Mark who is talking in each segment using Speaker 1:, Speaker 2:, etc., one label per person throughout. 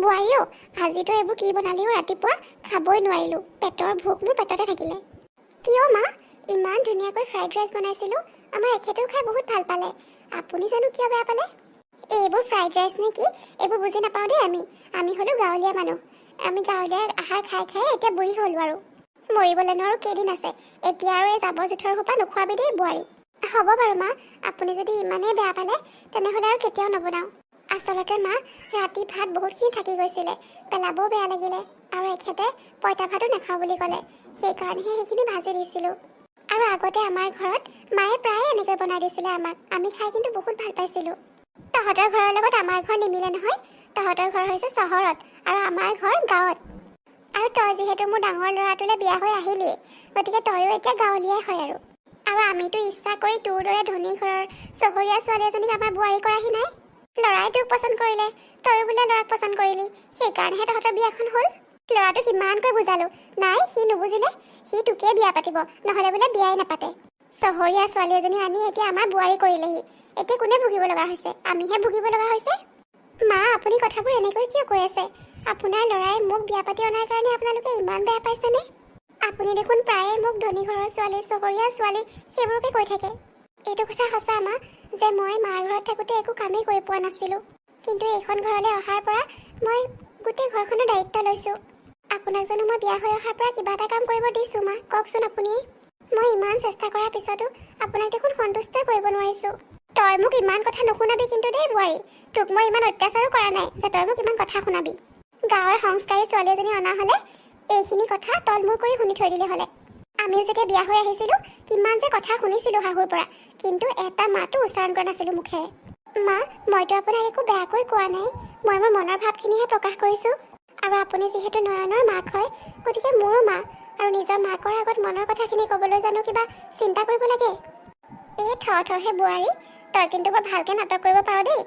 Speaker 1: বোৱাৰীও আজিতো এইবোৰ কি বনালিও ৰাতিপুৱা খাবই নোৱাৰিলোঁ। পেটৰ ভোক মোৰ পেটতে থাকিলে। কিয় মা, ইমান ধুনীয়াকৈ ফ্ৰাইড ৰাইচ বনাইছিলোঁ, আমাৰ এখেতেও খাই বহুত ভাল পালে। আপুনি জানো কিয় বেয়া পালে? এইবোৰ ফ্ৰাইড ৰাইচ নে কি, এইবোৰ বুজি নাপাওঁ দেই। আমি হ'লো গাঁৱলীয়া মানুহ। আমি গাঁৱলীয়া আহাৰ খাই খাই এতিয়া বুঢ়ী হ'লোঁ আৰু। মৰিবলৈনো আৰু কেইদিন আছে? এতিয়া আৰু এই জাবৰ জোঁথৰ সোপা নোখোৱাবি দেই বোৱাৰী। হ'ব বাৰু মা, আপুনি যদি ইমানেই বেয়া পালে তেনেহ'লে আৰু কেতিয়াও নবনাওঁ। আচলতে মা, ৰাতি ভাত বহুতখিনি থাকি গৈছিলে, পেলাবও বেয়া লাগিলে। আৰু এখেতে পঁইতা ভাতো নাখাওঁ বুলি ক'লে, সেইকাৰণেহে সেইখিনি ভাজি দিছিলোঁ। আৰু আগতে আমাৰ ঘৰত মায়ে প্ৰায়ে এনেকৈ বনাই দিছিলে আমাক। আমি খাই কিন্তু বহুত ভাল পাইছিলোঁ। তহঁতৰ ঘৰৰ লগত আমাৰ ঘৰ নিমিলে নহয়। তহঁতৰ ঘৰ হৈছে চহৰত আৰু আমাৰ ঘৰ গাঁৱত। আৰু তই যিহেতু মোৰ ডাঙৰ ল'ৰাটোলৈ বিয়া হৈ আহিলি, গতিকে তয়ো এতিয়া গাঁৱলীয়াই হয় আৰু আমিতো ইচ্ছা কৰি তোৰ দৰে ধনী ঘৰৰ চহৰীয়া ছোৱালী এজনীক আমাৰ বোৱাৰী কৰাহি নাই। ল'ৰাই তোক পচন্দ কৰিলে, তয়ো বোলে ল'ৰাক পচন্দ কৰিলি, সেইকাৰণেহে তহঁতৰ বিয়াখন হ'ল। ল'ৰাটোক কিমানকৈ বুজালো, নাই সি নুবুজিলে। সি তোকে বিয়া পাতিব, নহ'লে বোলে বিয়াই নাপাতে। চহৰীয়া ছোৱালী এজনী আনি এতিয়া আমাৰ বোৱাৰী কৰিলেহি। এতিয়া কোনে ভুগিব লগা হৈছে? আমিহে ভুগিব লগা হৈছে। মা, আপুনি কথাবোৰ এনেকৈ কিয় কৈ আছে? আপোনাৰ ল'ৰাই মোক বিয়া পাতি অনাৰ কাৰণে আপোনালোকে ইমান বেয়া পাইছেনে? আপুনি দেখোন প্ৰায়ে মোক ধনী ঘৰৰ ছোৱালী, চহৰীয়া ছোৱালী সেইবোৰকে কৈ থাকে। এইটো কথা সঁচা মা যে মই মাৰ ঘৰত থাকোঁতে একো কামেই কৰি পোৱা নাছিলোঁ। কিন্তু এইখন ঘৰলৈ অহাৰ পৰা মই গোটেই ঘৰখনৰ দায়িত্ব লৈছোঁ। আপোনাক জানো মই বিয়া হৈ অহাৰ পৰা কিবা এটা কাম কৰিব দিছোঁ মা? কওকচোন আপুনি। মই ইমান চেষ্টা কৰাৰ পিছতো আপোনাক দেখোন সন্তুষ্টই কৰিব নোৱাৰিছোঁ। তই মোক ইমান কথা নুশুনাবি কিন্তু দেই বোৱাৰী। তোক মই ইমান অত্যাচাৰো কৰা নাই যে তই মোক ইমান কথা শুনাবি। গাঁৱৰ সংস্কাৰী ছোৱালী এজনী অনা হ'লে এইখিনি কথা তলমূৰ কৰি শুনি থৈ দিলে হ'লে। আমিও যেতিয়া বিয়া হৈ আহিছিলোঁ কিমান যে কথা শুনিছিলোঁ শাহুৰ পৰা, কিন্তু এটা মাতো উচ্চাৰণ কৰা নাছিলোঁ মুখেৰে। মা, মইতো আপোনাক একো বেয়াকৈ কোৱা নাই। মই মোৰ মনৰ ভাৱখিনিহে প্ৰকাশ কৰিছোঁ। আৰু আপুনি যিহেতু নয়নৰ মাক হয়, গতিকে মোৰো মা, আৰু নিজৰ মাকৰ আগত মনৰ কথাখিনি ক'বলৈ জানো কিবা চিন্তা কৰিব লাগে? এই থহে বোৱাৰী, তই কিন্তু বৰ ভালকৈ নাটক কৰিব পাৰ দেই।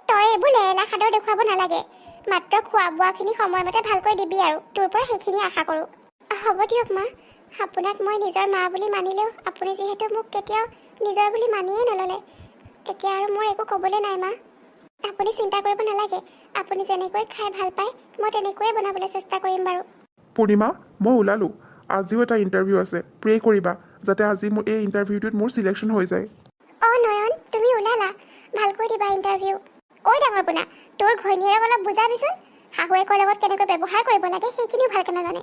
Speaker 1: তই এইবোৰ লেৰেলা সাদৰ দেখুৱাব নালাগে। মাত্ৰ খোৱা বোৱাখিনি সময়মতে ভালকৈ দিবি আৰু তোৰ পৰা সেইখিনি আশা কৰোঁ। হ'ব দিয়ক মা, আপোনাক মই নিজৰ মা বুলি মানিলেও আপুনি যিহেতু মোক কেতিয়াও নিজৰ বুলি মানিয়েই নল'লে, তেতিয়া আৰু মোৰ একো ক'বলৈ নাই মা। আপুনি চিন্তা কৰিব নালাগে। আপুনি যেনেকৈ খাই ভাল পায় মই তেনেকৈয়ে বনাবলৈ চেষ্টা কৰিম বাৰু।
Speaker 2: পূৰ্ণিমা, মই ওলালোঁ। আজিও এটা ইণ্টাৰভিউ আছে, প্ৰে কৰিবা যাতে আজি মোৰ এই ইণ্টাৰভিউটোত মোৰ চিলেকশ্যন হৈ যায়।
Speaker 1: অঁ নয়ন, তুমি ওলালা? ভালকৈ দিবা ইণ্টাৰভিউ। ঐ ডাঙৰ পোনা, তোৰ ঘৈণীয়েৰক অলপ বুজাবিচোন। শাহুৱেকৰ লগত কেনেকৈ ব্যৱহাৰ কৰিব লাগে সেইখিনিও ভালকৈ নাজানে।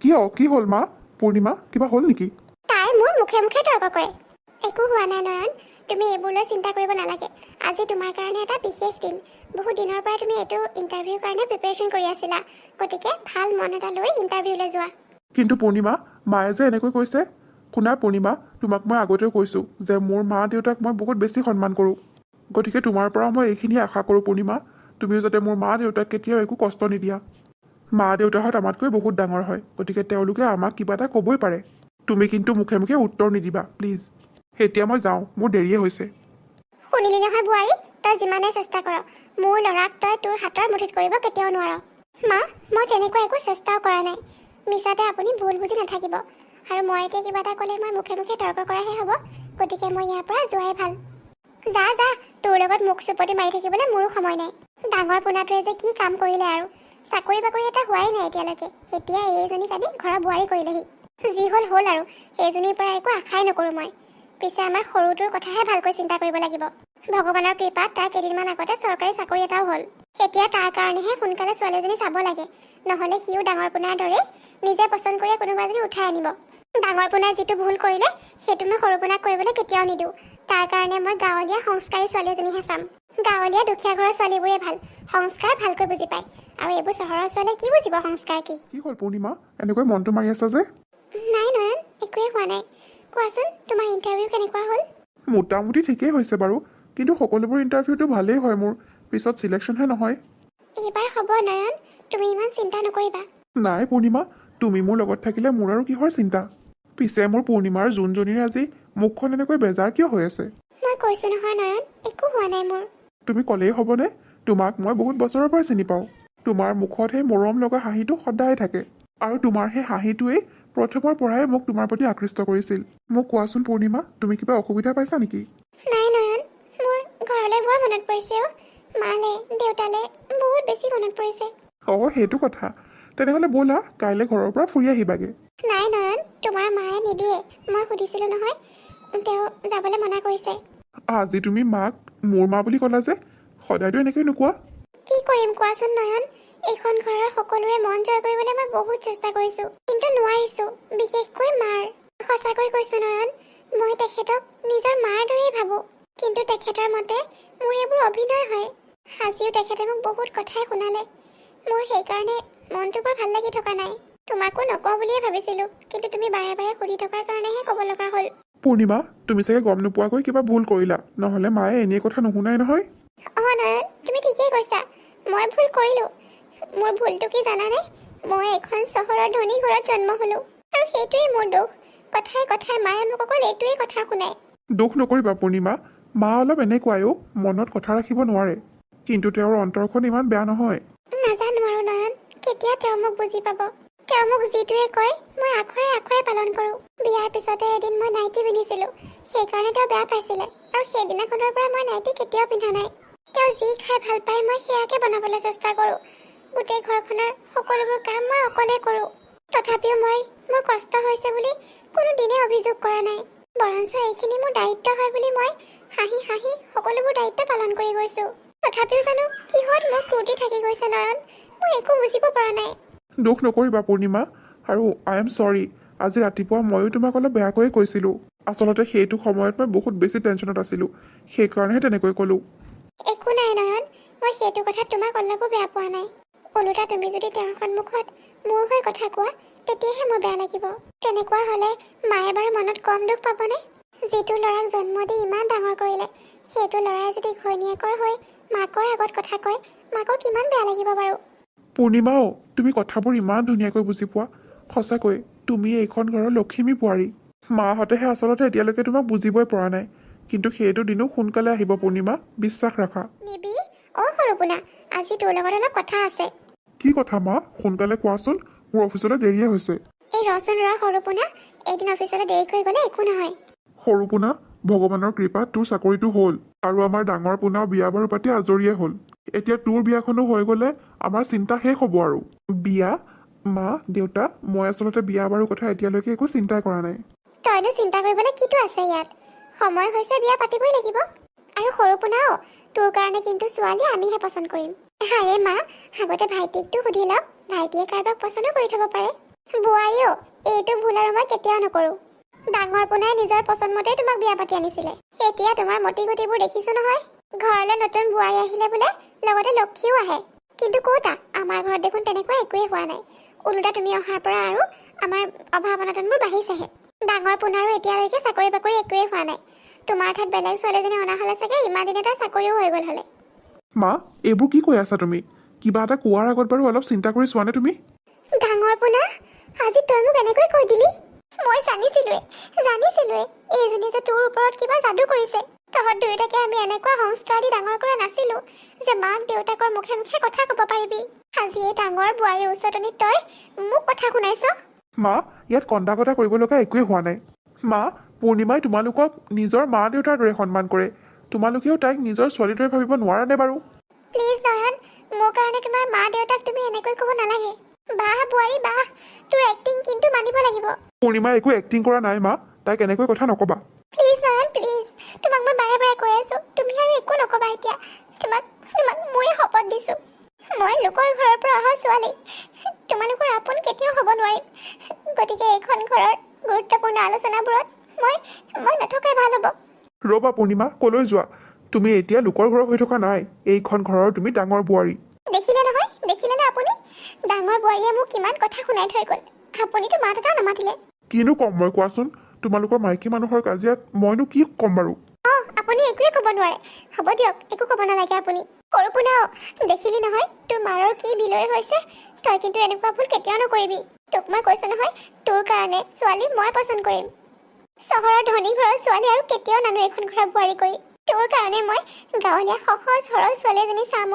Speaker 2: কিয়, কি হ'ল মা? পূৰ্ণিমা, কিবা হ'ল নেকি?
Speaker 1: তাই মোৰ মুখে মুখে তৰ্ক কৰে। একো হোৱা নাই নয়ন, তুমি এইবোৰলৈ চিন্তা কৰিব নালাগে। আজি তোমাৰ কাৰণে এটা বিশেষ দিন। বহুত দিনৰ পৰা তুমি এইটো ইণ্টাৰভিউৰ কাৰণে প্ৰিপেৰেশ্যন কৰি আছিলা, গতিকে ভাল মন এটা লৈ ইণ্টাৰভিউলৈ যোৱা।
Speaker 2: কিন্তু পূৰ্ণিমা, মায়ে যে এনেকৈ কৈছে। শুনা পূৰ্ণিমা, তোমাক মই আগতেও কৈছোঁ যে মোৰ মা দেউতাক মই বহুত বেছি সন্মান কৰোঁ। গতিকে তোমাৰ পৰাও মই এইখিনিয়ে আশা কৰোঁ পূৰ্ণিমা, তুমিও যাতে মোৰ মা দেউতাক কেতিয়াও একো কষ্ট নিদিয়া। মা দেউতাহঁত আমাতকৈ বহুত ডাঙৰ হয়, গতিকে তেওঁলোকে আমাক কিবা এটা ক'বই পাৰে। তুমি কিন্তু মুখে মুখে উত্তৰ নিদিবা প্লিজ। এতিয়া মই যাওঁ, মোৰ দেৰিয়ে হৈছে।
Speaker 1: শুনিলি নহয় বোৱাৰী, তই যিমানে চেষ্টা কৰ, মোৰ ল'ৰাক তই তোৰ হাতৰ মুঠিত কৰিব কেতিয়াও নোৱাৰ। মা, মই তেনেকুৱা একো চেষ্টাও কৰা নাই। মিছাতে আপুনি ভুল বুজি নাথাকিব। আৰু মই এতিয়া কিবা এটা ক'লে মই মুখে মুখে তৰ্ক কৰাহে হ'ব, গতিকে মই ইয়াৰ পৰা যোৱাই ভাল। যা যা, তোৰ লগত মুখ চুপতি মাৰি থাকিবলৈ মোৰো সময় নাই। ডাঙৰ পোনাটোৱে যে কি কাম কৰিলে আৰু। চাকৰি বাকৰি এটা হোৱাই নাই এতিয়ালৈকে, এতিয়া এইজনীক আনি ঘৰৰ বোৱাৰী কৰিলেহি। যি হ'ল হ'ল আৰু, এইজনীৰ পৰা একো আশাই নকৰোঁ মই। পিছে আমাৰ সৰুটোৰ কথাহে ভালকৈ চিন্তা কৰিব লাগিব। ভগৱানৰ কৃপাত তাৰ কেইদিনমান আগতে চৰকাৰী চাকৰি এটাও হ'ল। এতিয়া তাৰ কাৰণেহে সোনকালে ছোৱালীজনী চাব লাগে, নহ'লে সিও ডাঙৰ পোনাৰ দৰেই নিজে পচন্দ কৰি কোনোবা এজনী উঠাই আনিব। ডাঙৰ পোনাই যিটো ভুল কৰিলে সেইটো মই সৰু পোনাক কৰিবলৈ কেতিয়াও নিদিওঁ। তাৰ কাৰণে মই গাঁৱলীয়া সংস্কাৰী ছোৱালী এজনীহে চাম। গাঁৱলীয়া দুখীয়া ঘৰৰ ছোৱালীবোৰে ভাল, সংস্কাৰ ভালকৈ বুজি পায়। আৰু এইবোৰ চহৰৰ ছোৱালীয়ে কি বুজিব সংস্কাৰ কি?
Speaker 2: কি হ'ল পূৰ্ণিমা, এনেকৈ মনটো মাৰি আছা যে?
Speaker 1: নাই নয়ন, একোৱেই হোৱা নাই। কোৱাচোন, তোমাৰ ইণ্টাৰভিউ কেনেকুৱা হ'ল?
Speaker 2: মোটামুটি ঠিকেই হৈছে বাৰু, কিন্তু সকলোবোৰ ইণ্টাৰভিউটো ভালেই হয় মোৰ, পিছত চিলেকশ্যনহে নহয়।
Speaker 1: এইবাৰ হ'ব নয়ন, তুমি ইমান চিন্তা নকৰিবা।
Speaker 2: নাই পূৰ্ণিমা, তুমি মোৰ লগত থাকিলে মোৰ আৰু কিহৰ চিন্তা? পিছে মোৰ পূৰ্ণিমাৰ যোনজনীৰ আজি মুখখন এনেকৈ বেজাৰ কিয় হৈ আছে?
Speaker 1: মই কৈছোঁ নহয় নয়ন, একো হোৱা নাই মোৰ।
Speaker 2: তুমি ক'লেই হ'বনে? তোমাক মই বহুত বছৰৰ পৰা চিনি পাওঁ। তোমাৰ মুখত সেই মৰম লগা হাঁহিটো সদায় থাকে, আৰু তোমাৰ সেই হাঁহিটোৱেই প্ৰথমৰ পৰাই মোক তোমাৰ প্ৰতি আকৃষ্ট কৰিছিল। মোক কোৱাচোন পূৰ্ণিমা, তুমি কিবা অসুবিধা পাইছা নেকি?
Speaker 1: নাই নয়ন, মোৰ ঘৰলৈ বৰ মনত পৰিছে অ'। মালে, দেউতালে বহুত বেছি মনত পৰিছে।
Speaker 2: অঁ সেইটো কথা। তেনেহ'লে ব'লা কাইলৈ ঘৰৰ পৰা ফুৰি আহিবাগে।
Speaker 1: নাই নয়ন, তোমাৰ মায়ে নিদিয়ে। মই সুধিছিলোঁ নহয়, তেওঁ যাবলৈ মনা কৰিছে।
Speaker 2: আজি তুমি মাক মোৰ মা বুলি ক'লা যে, সদায়তো এনেকৈ নোকোৱা।
Speaker 1: কি কৰিম কোৱাচোন নয়ন, এইখন ঘৰৰ সকলোৰে মন জয় কৰিবলৈ মই বহুত চেষ্টা কৰিছোঁ, কিন্তু নোৱাৰিছোঁ, বিশেষকৈ মাৰ। সঁচাকৈ কৈছোঁ নয়ন, মই তেখেতক নিজৰ মাৰ দৰেই ভাবোঁ, কিন্তু তেখেতৰ মতে মোৰ এইবোৰ অভিনয় হয়। আজিও তেখেতে মোক বহুত কথাই শুনালে। মোৰ সেইকাৰণে মনটো বৰ ভাল লাগি থকা নাই। তোমাকো নকওঁ বুলিয়ে ভাবিছিলোঁ, কিন্তু তুমি বাৰে বাৰে সুধি থকাৰ কাৰণেহে ক'ব লগা হ'ল।
Speaker 2: পূৰ্ণিমা, তুমি চাগে গম নোপোৱাকৈ কিবা ভুল কৰিলা, নহ'লে মায়ে এনেই কথা নুশুনাই নহয়।
Speaker 1: অঁ নয়ন, তুমি ঠিকেই কৈছা, মই ভুল কৰিলোঁ। মোৰ ভুলটো কি জানানে? মই এখন চহৰৰ ধনী ঘৰত জন্ম হ'লোঁ, আৰু সেইটোৱেই মোৰ দোষ। কথাই কথাই মায়ে মোক অকল এইটোৱেই কথা শুনায়।
Speaker 2: দুখ নকৰিবা পূৰ্ণিমা, মা অলপ এনেকুৱায়ো, মনত কথা ৰাখিব নোৱাৰে, কিন্তু তেওঁৰ অন্তৰখন ইমান বেয়া নহয়।
Speaker 1: নাজানো আৰু নয়ন, কেতিয়া তেওঁ মোক বুজি পাব। তেওঁ মোক যিটোৱে কয় মই আখৰে আখৰে পালন কৰোঁ। বিয়াৰ পিছতে এদিন মই নাইটি পিন্ধিছিলোঁ, সেইকাৰণে তেওঁ বেয়া পাইছিলে, আৰু সেইদিনাখনৰ পৰা মই নাইটি কেতিয়াও পিন্ধা নাই। তেওঁ যি খাই ভাল পায় মই সেয়াকে বনাবলৈ চেষ্টা কৰোঁ। গোটেই ঘৰখনৰ সকলোবোৰ কাম মই অকলে কৰোঁ। তথাপিও মই মোৰ কষ্ট হৈছে বুলি কোনো দিনে অভিযোগ কৰা নাই। বৰঞ্চ এইখিনি মোৰ দায়িত্ব হয় বুলি মই হাঁহি হাঁহি সকলোবোৰ দায়িত্ব পালন কৰি গৈছোঁ। তথাপিও জানো কিহত মোৰ ক্ৰুটি থাকি গৈছে নয়ন, মই একো বুজিব পৰা নাই।
Speaker 2: দুখ নকৰিবা পূৰ্ণিমা, আৰু আই এম চৰি। আজি ৰাতিপুৱা ময়ো তোমাক অলপ বেয়াকৈয়ে কৈছিলোঁ। আচলতে সেইটো সময়ত মই বহুত বেছি টেনশ্যনত আছিলোঁ, সেইকাৰণেহে তেনেকৈ ক'লোঁ।
Speaker 1: একো নাই নয়ন, মই সেইটো কথাত তোমাক অলপো বেয়া পোৱা নাই। ওলোটা তুমি যদি তেওঁৰ সন্মুখত মোৰ হৈ কথা কোৱা, তেতিয়াহে মোৰ বেয়া লাগিব। তেনেকুৱা হ'লে মায়ে বাৰু মনত কম দুখ পাবনে? যিটো ল'ৰাক জন্ম দি ইমান ডাঙৰ কৰিলে, সেইটো ল'ৰাই যদি ঘৈণীয়েকৰ হৈ মাকৰ আগত কথা কয়, মাকৰ কিমান বেয়া লাগিব বাৰু।
Speaker 2: পূৰ্ণিমাও, তুমি কথাবোৰ ইমান ধুনীয়াকৈ বুজি পোৱা। সঁচাকৈ তুমি এইখন ঘৰৰ লখিমী বোৱাৰী। মাহঁতেহে আচলতে এতিয়ালৈকে তোমাক বুজিবই পৰা নাই, কিন্তু সেইটো দিনো সোনকালে আহিব পূৰ্ণিমা, বিশ্বাস ৰাখা।
Speaker 1: নিবি, অ' সৰুপোনা, আজি তোৰ লগত অলপ কথা আছে।
Speaker 2: কি কথা মা? সোনকালে কোৱাচোন, মোৰ অফিচলৈ দেৰিয়ে হৈছে।
Speaker 1: এই ৰচোন ৰ সৰুপোনা, এদিন অফিচলৈ দেৰিকৈ গ'লে একো নহয়।
Speaker 2: সৰু পোনা, ভগৱানৰ কৃপাত তোৰ চাকৰিটো হ'ল, আৰু আমাৰ ডাঙৰ পোনাও বিয়া বাৰু পাতি আজৰিয়ে হ'ল। এতিয়া তোৰ বিয়াখনো হৈ গ'লে আমাৰ চিন্তা শেষ হ'ব আৰু। বিয়া? মা, দেউতা, মই আচলতে বিয়া বাৰুৰ কথা এতিয়ালৈকে একো চিন্তাই কৰা নাই।
Speaker 1: তইনো চিন্তা কৰিবলৈ কিটো আছে ইয়াত? সময় হৈছে বিয়া পাতিবই লাগিব। আৰু সৰুপোনাও, তোৰ কাৰণে কিন্তু ছোৱালী আমিহে পচন্দ কৰিম। আৰে মা, আগতে ভাইটিকটো সুধি লওক, ভাইটিয়ে কাৰোবাক পচন্দো কৰি থ'ব পাৰে। বোৱাৰীও, এইটো ভুল আৰু মই কেতিয়াও নকৰোঁ। ডাঙৰ পোনাই নিজৰ পচন্দ মতেই তোমাক বিয়া পাতি আনিছিলে। এতিয়া তোমাৰ মতি গতিবোৰ দেখিছোঁ নহয়। ঘৰলৈ নতুন বোৱাৰী আহিলে বোলে লগতে লক্ষীও আহে, কিন্তু ক'তা, আমাৰ ঘৰত দেখোন তেনেকুৱা একোৱেই হোৱা নাই। ওলোটা তুমি অহাৰ পৰা আৰু আমাৰ অভাৱ অনাটনবোৰ বাঢ়িছেহে। ডাঙৰ পোনাৰো এতিয়ালৈকে চাকৰি বাকৰি একোৱেই হোৱা নাই। তোমাৰ ঠাইত বেলেগ ছোৱালীজনী অনা হ'লে চাগে ইমান দিনে তাই চাকৰিও হৈ গ'ল হ'লে।
Speaker 2: মা, এইবোৰ কি কৈ আছা তুমি? কিবা এটা কোৱাৰ আগত বাৰু অলপ চিন্তা কৰি চোৱানে তুমি?
Speaker 1: ডাঙৰ পোনা, আজি তই মোক এনেকৈ কৈ দিলি? মই জানিছিলোৱে এইজনী যে তোৰ ওপৰত কিবা যাদু কৰিছে। তহঁত দুয়োটাকে আমি এনেকুৱা সংস্কাৰ দি ডাঙৰ কৰা নাছিলো যে মাক দেউতাকৰ মুখে মুখে কথা ক'ব পাৰিবি। আজি এই ডাঙৰ বোৱাৰীৰ উচতনিত তই মোক কথা শুনাইছ।
Speaker 2: মা, ইয়াত কন্দা কটা কৰিব লগা একোৱেই হোৱা নাই। মা, পূৰ্ণিমাই তোমালোকক নিজৰ মা দেউতাৰ দৰে সন্মান কৰে। তোমালোকেও তাইক নিজৰ ছোৱালীৰ দৰে ভাবিব নোৱাৰানে বাৰু?
Speaker 1: প্লিজ নয়ন, মোৰ কাৰণে তোমাৰ মা দেউতাক তুমি এনেকৈ ক'ব নালাগে। বাহ বোৱাৰী বাহ, তোৰ এক্টিং কিন্তু মানিব লাগিব।
Speaker 2: পূৰ্ণিমাই একো এক্টিং কৰা নাই মা, তাইক এনেকৈ কথা নক'বা।
Speaker 1: প্লিজ নয়ন প্লিজ, তোমাক মই বাৰে বাৰে কৈ আছোঁ, তুমি আৰু একো নক'বা এতিয়া। তোমাক মোৰে শপত দিছোঁ, মই লোকৰ ঘৰৰ পৰা অহা ছোৱালী, তোমালোকৰ আপোন কেতিয়াও হ'ব নোৱাৰিম। গতিকে এইখন ঘৰৰ গুৰুত্বপূৰ্ণ আলোচনাবোৰত মই নথকাই ভাল হ'ব।
Speaker 2: ৰ'বা পূৰ্ণিমা, ক'লৈ যোৱা? তুমি এতিয়া লোকৰ ঘৰৰ হৈ থকা নাই, এইখন ঘৰৰ তুমি ডাঙৰ বোৱাৰী।
Speaker 1: দেখিলেনে আপুনি? ডাঙৰ বোৱাৰীয়ে মোক কিমান কথা শুনাই থৈ গ'ল, আপুনিতো মাত এটাও নামাতিলে।
Speaker 2: কিনো ক'ম মই কোৱাচোন? তোমালোকৰ মাইকী মানুহৰ কাজিয়াত মইনো কি ক'ম বাৰু?
Speaker 1: আপুনি একোৱে ক'ব নোৱাৰে। হ'ব দিয়ক, একো ক'ব নালাগে আপুনি। সৰুপোনাও, দেখিলি নহয় তোৰ মাৰৰ কি বিলৈ হৈছে। তই কিন্তু এনেকুৱা ভুল কেতিয়াও নকৰিবি। তোক মই কৈছোঁ নহয়, তোৰ কাৰণে ছোৱালী মই পচন্দ কৰিম। চহৰৰ ধনী ঘৰৰ ছোৱালী আৰু কেতিয়াও নানো এখন ঘৰৰ বোৱাৰী কৰি। তোৰ কাৰণে মই গাঁৱলীয়া সহজ সৰল ছোৱালী এজনী চাম।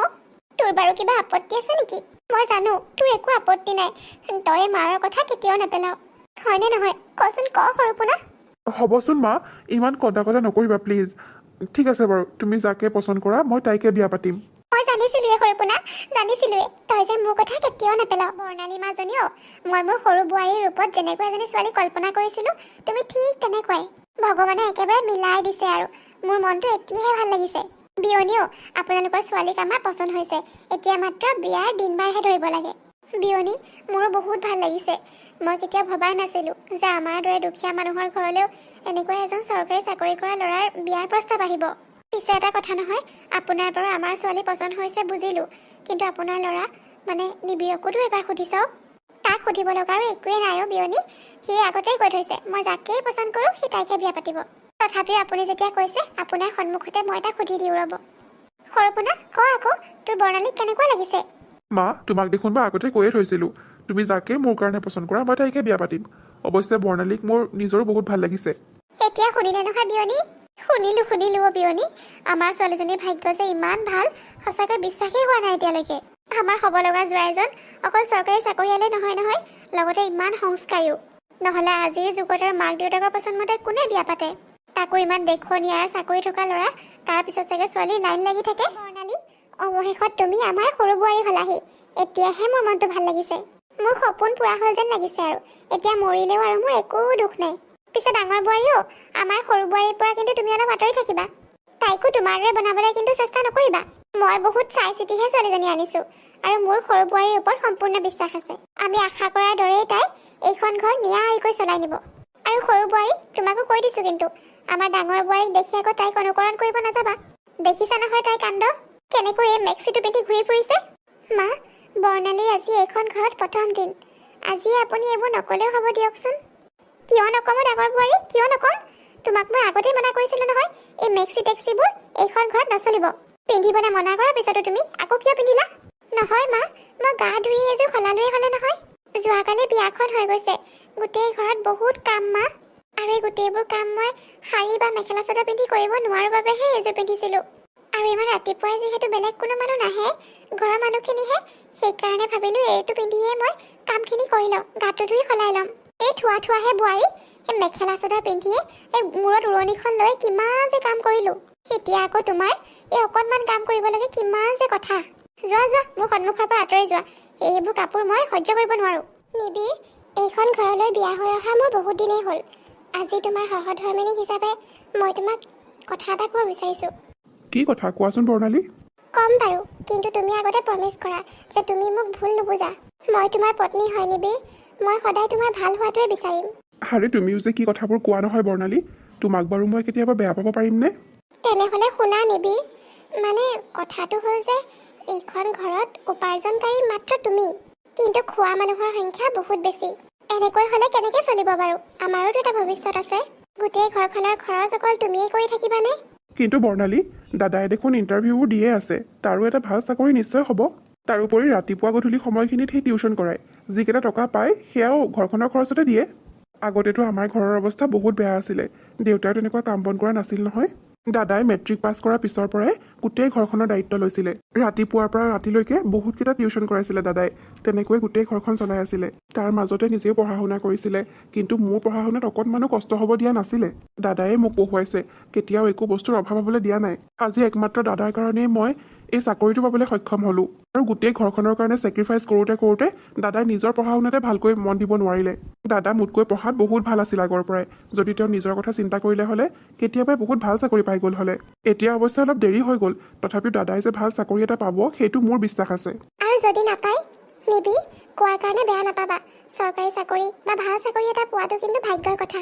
Speaker 1: তোৰ বাৰু কিবা আপত্তি আছে নেকি? মই জানো তোৰ একো আপত্তি নাই, তই মাৰৰ কথা কেতিয়াও নেপেলাও, হয়নে নহয়? কচোন ক সৰুপোনা।
Speaker 2: হ'বচোন মা, ইমান কন্দা কটা নকৰিবা প্লিজ। ঠিক আছে বাৰু, তুমি যাকে পচন্দ কৰা মই তাইকে বিয়া পাতিম।
Speaker 1: মই জানিছিলোৱে সৰুপোনা, জানিছিলোৱে তই যে মোৰ কথা কেতিয়াও নেপেলাও। বৰ্ণালী মাজনীও মই মোৰ সৰু বোৱাৰীৰ ৰূপত যেনেকৈ এজনী ছোৱালী কল্পনা কৰিছিলো তুমি ঠিক তেনেকুৱাই। ভগৱানে একেবাৰে মিলাই দিছে আৰু মোৰ মনটো এতিয়াহে ভাল লাগিছে। বিয়নীও আপোনালোকৰ ছোৱালীক আমাৰ পচন্দ হৈছে। এতিয়া মাত্ৰ বিয়াৰ দিন বাৰহে ধৰিব লাগে। বিয়নী মোৰো বহুত ভাল লাগিছে। মই কেতিয়াও ভবাই নাছিলো যে আমাৰ দৰে দুখীয়া মানুহৰ ঘৰলৈও এনেকুৱা এজন চৰকাৰী চাকৰি কৰা ল'ৰাৰ বিয়াৰ প্ৰস্তাৱ আহিব। পিছে এটা কথা নহয়, আপোনাৰ বাৰু আমাৰ ছোৱালী পচন্দ হৈছে বুজিলো, কিন্তু আপোনাৰ ল'ৰা মানে নিবিড়কোতো এবাৰ সুধি চাওক। তাক সুধিব লগা আৰু একোৱেই নাই অ' বিয়নী। সি আগতেই কৈ থৈছে মই যাকেই পচন্দ কৰোঁ সি তাইকে বিয়া পাতিব। তথাপিও আপুনি যেতিয়া কৈছে আপোনাৰ সন্মুখতে মই তাক সুধি দিওঁ ৰ'ব। সৰুপোনা ক আকৌ তোৰ বৰ্ণালীক কেনেকুৱা লাগিছে?
Speaker 2: মা, তোমাক দেখোন মই আগতে কৈয়ে থৈছিলোঁ, তুমি যাকে মোৰ কাৰণে পচন্দ কৰা মই তাইকে বিয়া পাতিম। অৱশ্যে বৰ্ণালীক মোৰ নিজৰো বহুত ভাল লাগিছে।
Speaker 1: এতিয়া শুনিলে নহয় বিয়নী? শুনিলো অ' বিয়নী। আমাৰ ছোৱালীজনীৰ ভাগ্য যে ইমান ভাল, সঁচাকৈ বিশ্বাসেই হোৱা নাই এতিয়ালৈকে। আমাৰ হ'ব লগা জোৱাইজন অকল চৰকাৰী চাকৰিয়ালেই নহয়, লগতে ইমান সংস্কাৰীও। নহ'লে আজিৰ যুগত আৰু মাক দেউতাকৰ পচন্দমতে কোনে বিয়া পাতে? তাকো ইমান দেখনীয়া চাকৰি থকা ল'ৰা, তাৰ পিছত চাগে ছোৱালীৰ লাইন লাগি থাকে। বৰ্ণালী অৱশেষত তুমি আমাৰ সৰু বোৱাৰী হলাহি। এতিয়াহে মোৰ মনটো ভাল লাগিছে। মোৰ সপোন পূৰা হ'ল যেন লাগিছে আৰু এতিয়া মৰিলেও আৰু মোৰ একো দুখ নাই। পিছে ডাঙৰ বোৱাৰীও আমাৰ সৰু বোৱাৰীৰ পৰা কিন্তু তুমি অলপ আঁতৰি থাকিবা। তাইকো তোমাৰ দৰে বনাবলৈ কিন্তু চেষ্টা নকৰিবা। মই বহুত চাই চিতিহে ছোৱালীজনী আনিছো আৰু মোৰ সৰু বোৱাৰীৰ ওপৰত সম্পূৰ্ণ বিশ্বাস আছে। আমি আশা কৰাৰ দৰেই তাই এইখন ঘৰ নিয়াৰিকৈ চলাই নিব। আৰু সৰু বোৱাৰী তোমাকো কৈ দিছো কিন্তু আমাৰ ডাঙৰ বোৱাৰীক দেখি আকৌ তাইক অনুকৰণ কৰিব নাযাবা। দেখিছা নহয় তাই কাণ্ড, কেনেকৈ এই মেক্সিটো পিন্ধি ঘূৰি ফুৰিছে। মা, বৰ্ণালীৰ আজি এইখন ঘৰত প্ৰথম দিন। আজি আপুনি এইবোৰ নকলেও হ'ব দিয়কচোন। কিয় নকম ডাঙৰ বোৱাৰী, কিয় নকম? তোমাক মই আগতেই মনা কৰিছিলো নহয়, এই মেক্সি টেক্সিবোৰ এইখন ঘৰত নচলিব। পিন্ধিবলৈ মনা কৰাৰ পিছতো তুমি আকৌ কিয় পিন্ধিলা? নহয় মা, মই গা ধুই এযোৰ সলালোৱে হ'লে নহয়। যোৱাকালি বিয়াখন হৈ গৈছে, গোটেই ঘৰত বহুত কাম মা। আৰু এই গোটেইবোৰ কাম মই শাৰী বা মেখেলা চাদৰ পিন্ধি কৰিব নোৱাৰো বাবেহে এযোৰ পিন্ধিছিলো। আৰু ইমান ৰাতিপুৱাই যিহেতু বেলেগ কোনো মানুহ নাহে, ঘৰৰ মানুহখিনিহে, সেইকাৰণে ভাবিলো এইটো পিন্ধিয়ে মই কামখিনি কৰি লওঁ, গাটো ধুই সলাই ল'ম। এই থোৱাহে বোৱাৰী, এই মেখেলা চাদৰ পিন্ধিয়ে এই মূৰত উৰণিখন লৈ কিমান যে কাম কৰিলো। এতিয়া আকৌ তোমাৰ এই অকণমান কাম কৰিব লাগে কিমান যে কথা। যোৱা মোৰ সন্মুখৰ পৰা আঁতৰি যোৱা। এইবোৰ কাপোৰ মই সহ্য কৰিব নোৱাৰো। নিবিড়, এইখন ঘৰলৈ বিয়া হৈ অহা মোৰ বহুত দিনেই হ'ল। আজি তোমাৰ সহধৰ্মিনী হিচাপে মই তোমাক কথা এটা ক'ব বিচাৰিছো।
Speaker 2: কি কথা কোৱাচোন বৰ্ণালী?
Speaker 1: কম বাৰু, কিন্তু তুমি আগতে প্ৰমিছ কৰা যে তুমি মোক ভুল নুবুজা। মই তোমাৰ পত্নী হয় নিবিড়, মই সদায় তোমাৰ ভাল হোৱাটোৱে বিচাৰিম।
Speaker 2: আৰে তুমিও যে কি কথাবোৰ কোৱা নহয় বৰ্ণালী, তোমাক বাৰু মই কেতিয়াবা বেয়া পাব পাৰিমনে?
Speaker 1: তেনেহ'লে শুনা নিবিড়, মানে কথাটো হ'ল যে এইখন ঘৰত উপাৰ্জনকাৰী মাত্ৰ তুমি, কিন্তু খোৱা মানুহৰ সংখ্যা বহুত বেছি। এনেকৈ হ'লে কেনেকৈ চলিব বাৰু? আমাৰোতো এটা ভৱিষ্যত আছে। গোটেই ঘৰখনৰ খৰচ অকল তুমিয়েই কৰি থাকিবানে?
Speaker 2: কিন্তু বৰ্ণালী, দাদাই দেখোন ইণ্টাৰভিউবোৰ দিয়ে আছে, তাৰো এটা ভাল চাকৰি নিশ্চয় হ'ব। তাৰোপৰি ৰাতিপুৱা গধূলি সময়খিনিত সেই টিউশ্যন কৰায়, যিকেইটা টকা পায় সেয়াও ঘৰখনৰ খৰচতে দিয়ে। আগতেতো আমাৰ ঘৰৰ অৱস্থা বহুত বেয়া আছিলে, দেউতাই তেনেকুৱা কাম বন কৰা নাছিল নহয়। দাদাই মেট্ৰিক পাছ কৰাৰ পিছৰ পৰাই গোটেই ঘৰখনৰ দায়িত্ব লৈছিলে। ৰাতিপুৱাৰ পৰা ৰাতিলৈকে বহুতকেইটা টিউশ্যন কৰাইছিলে দাদাই, তেনেকৈ গোটেই ঘৰখন চলাই আছিলে। তাৰ মাজতে নিজেও পঢ়া শুনা কৰিছিলে, কিন্তু মোৰ পঢ়া শুনাত অকণমানো কষ্ট হ'ব দিয়া নাছিলে। দাদায়ে মোক পঢ়ুৱাইছে, কেতিয়াও একো বস্তুৰ অভাৱ হ'বলৈ দিয়া নাই। আজি একমাত্ৰ দাদাৰ কাৰণেই মই এই চাকৰিটো পাবলৈ সক্ষম হ'লো। আৰু গোটেই ঘৰখনৰ কাৰণে ছেক্ৰিফাইচ কৰোঁতে দাদাই নিজৰ পঢ়া শুনাতে ভালকৈ মন দিব নোৱাৰিলে। দাদা মোতকৈ পঢ়াত বহুত ভাল আছিল আগৰ পৰাই, যদি তেওঁ নিজৰ কথা চিন্তা কৰিলে হ'লে কেতিয়াবাই বহুত ভাল চাকৰি পাই গ'ল হ'লে। এতিয়া অৱশ্যে অলপ দেৰি হৈ গ'ল, তথাপিও দাদাই যে ভাল চাকৰি এটা পাব সেইটো মোৰ বিশ্বাস আছে।
Speaker 1: আৰু যদি নাপায় নিবিড়, কোৱাৰ কাৰণে বেয়া নাপাবা। চৰকাৰী চাকৰি বা ভাল চাকৰি এটা পোৱাটো কিন্তু ভাগ্যৰ কথা।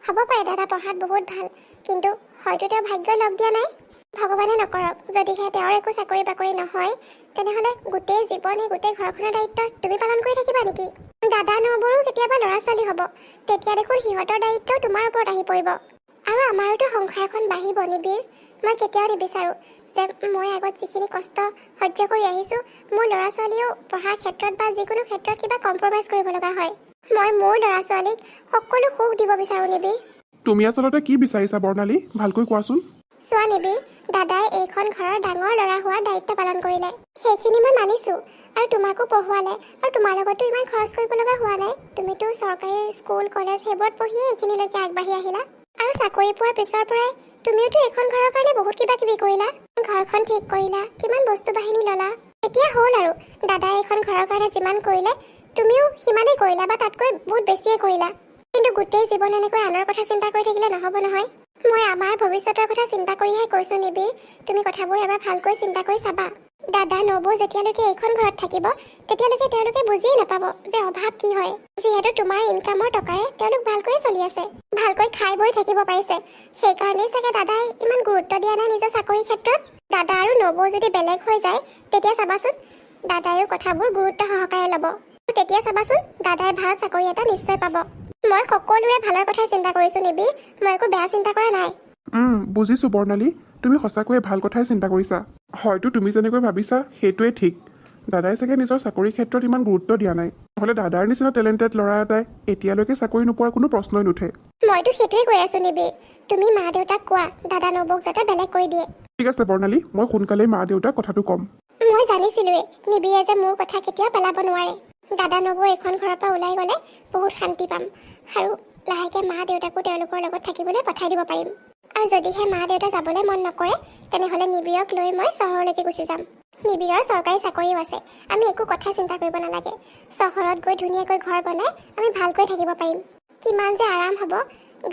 Speaker 1: হ'ব পাৰে দাদা পঢ়াত বহুত ভাল, কিন্তু হয়তো তেওঁৰ ভাগ্যই লগ দিয়া নাই। ভগৱানে নকৰক, যদিহে তেওঁৰ একো চাকৰি বাকৰি নহয়, তেনেহ'লে গোটেই জীৱন গোটেই ঘৰখনৰ দায়িত্ব তুমি পালন কৰি থাকিবা নেকি? দাদা নবৌৰো কেতিয়াবা ল'ৰা ছোৱালী হ'ব, তেতিয়া দেখোন সিহঁতৰ দায়িত্ব তোমাৰ ওপৰত আহি পৰিব। আৰু আমাৰোতো সংসাৰ এখন বাঢ়িব নিবিড়। মই কেতিয়াও নিবিচাৰোঁ যে মই আগত যিখিনি কষ্ট সহ্য কৰি আহিছোঁ, মোৰ ল'ৰা ছোৱালীও পঢ়াৰ ক্ষেত্ৰত বা যিকোনো ক্ষেত্ৰত কিবা কম্প্ৰমাইজ কৰিব লগা হয়। মই মোৰ ল'ৰা ছোৱালীক সকলো সুখ দিব বিচাৰোঁ নিবিড়।
Speaker 2: তুমি আচলতে কি বিচাৰিছা বৰ্ণালী, ভালকৈ কোৱাচোন।
Speaker 1: চোৱা নিবিড়, দাদাই এইখন ঘৰৰ ডাঙৰ ল'ৰা হোৱাৰ দায়িত্ব পালন কৰিলে, সেইখিনি মই মানিছোঁ। আৰু তোমাকো পঢ়ুৱালে, আৰু তোমাৰ লগতো ইমান খৰচ কৰিব লগা হোৱা নাই। তুমিতো চৰকাৰী স্কুল কলেজ সেইবোৰত পঢ়িয়ে এইখিনিলৈকে আগবাঢ়ি আহিলা। আৰু চাকৰি পোৱাৰ পিছৰ পৰাই তুমিওতো এখন ঘৰৰ কাৰণে বহুত কিবা কিবি কৰিলা। ঘৰখন ঠিক কৰিলা, কিমান বস্তু বাহিনী ল'লা। এতিয়া হ'ল আৰু দাদাই এখন ঘৰৰ কাৰণে যিমান কৰিলে তুমিও সিমানেই কৰিলা বা তাতকৈ বহুত বেছিয়ে কৰিলা। কিন্তু গোটেই জীৱন এনেকৈ আনৰ কথা চিন্তা কৰি থাকিলে নহ'ব নহয়। মই আমাৰ ভৱিষ্যতৰ কথা চিন্তা কৰিহে কৈছোঁ নিবিৰ, তুমি কথাবোৰ এবাৰ ভালকৈ চিন্তা কৰি চাবা। দাদা নবৌ যেতিয়ালৈকে এইখন ঘৰত থাকিব তেতিয়ালৈকে তেওঁলোকে বুজিয়েই নাপাব যে অভাৱ কি হয়। যিহেতু তোমাৰ ইনকামৰ টকাৰে তেওঁলোক ভালকৈয়ে চলি আছে, ভালকৈ খাই বৈ থাকিব পাৰিছে। সেইকাৰণেই চাগে দাদাই ইমান গুৰুত্ব দিয়া নাই নিজৰ চাকৰিৰ ক্ষেত্ৰত। দাদা আৰু নবৌ যদি বেলেগ হৈ যায় তেতিয়া চাবাচোন দাদাইও কথাবোৰ গুৰুত্ব সহকাৰে ল'ব। তেতিয়া চাবাচোন দাদাই ভাল চাকৰি এটা নিশ্চয় পাব। মই সকলোৰে ভালৰ কথা চিন্তা কৰিছোঁ নিবিৰ, মই একো বেয়া চিন্তা কৰা নাই।
Speaker 2: বুজিছোঁ বৰ্ণালী, তুমি সঁচাকৈয়ে ভাল কথাই চিন্তা কৰিছা। হয়তো তুমি যেনেকৈ ভাবিছা সেইটোৱে ঠিক। দাদাই চাগে নিজৰ চাকৰিৰ ক্ষেত্ৰত ইমান গুৰুত্ব দিয়া নাই, নহ'লে দাদাৰ নিচিনা টেলেণ্টেড ল'ৰা এটাই এতিয়ালৈকে চাকৰি নোপোৱাৰ কোনো প্ৰশ্নই নুঠে।
Speaker 1: মইতো সেইটোৱে কৈ আছোঁ নিবিৰ, তুমি মা দেউতাক কোৱা দাদা নবৌক যাতে বেলেগ কৰি দিয়ে।
Speaker 2: ঠিক আছে বৰ্ণালী, মই সোনকালেই মা দেউতাক কথাটো ক'ম।
Speaker 1: মই জানিছিলোঁৱেই নিবিৰে যে মোৰ কথা কেতিয়াও পেলাব নোৱাৰে। দাদা নবৌ এইখন ঘৰৰ পৰা ওলাই গ'লে বহুত শান্তি পাম আৰু লাহেকৈ মা দেউতাকো তেওঁলোকৰ লগত থাকিবলৈ পঠাই দিব পাৰিম। আৰু যদিহে মা দেউতা যাবলৈ মন নকৰে তেনেহ'লে নিবিৰক লৈ মই চহৰলৈকে গুচি যাম। নিবিৰৰ চৰকাৰী চাকৰিও আছে, আমি একো কথা চিন্তা কৰিব নালাগে। চহৰত গৈ ধুনীয়াকৈ ঘৰ বনাই আমি ভালকৈ থাকিব পাৰিম। কিমান যে আৰাম হ'ব,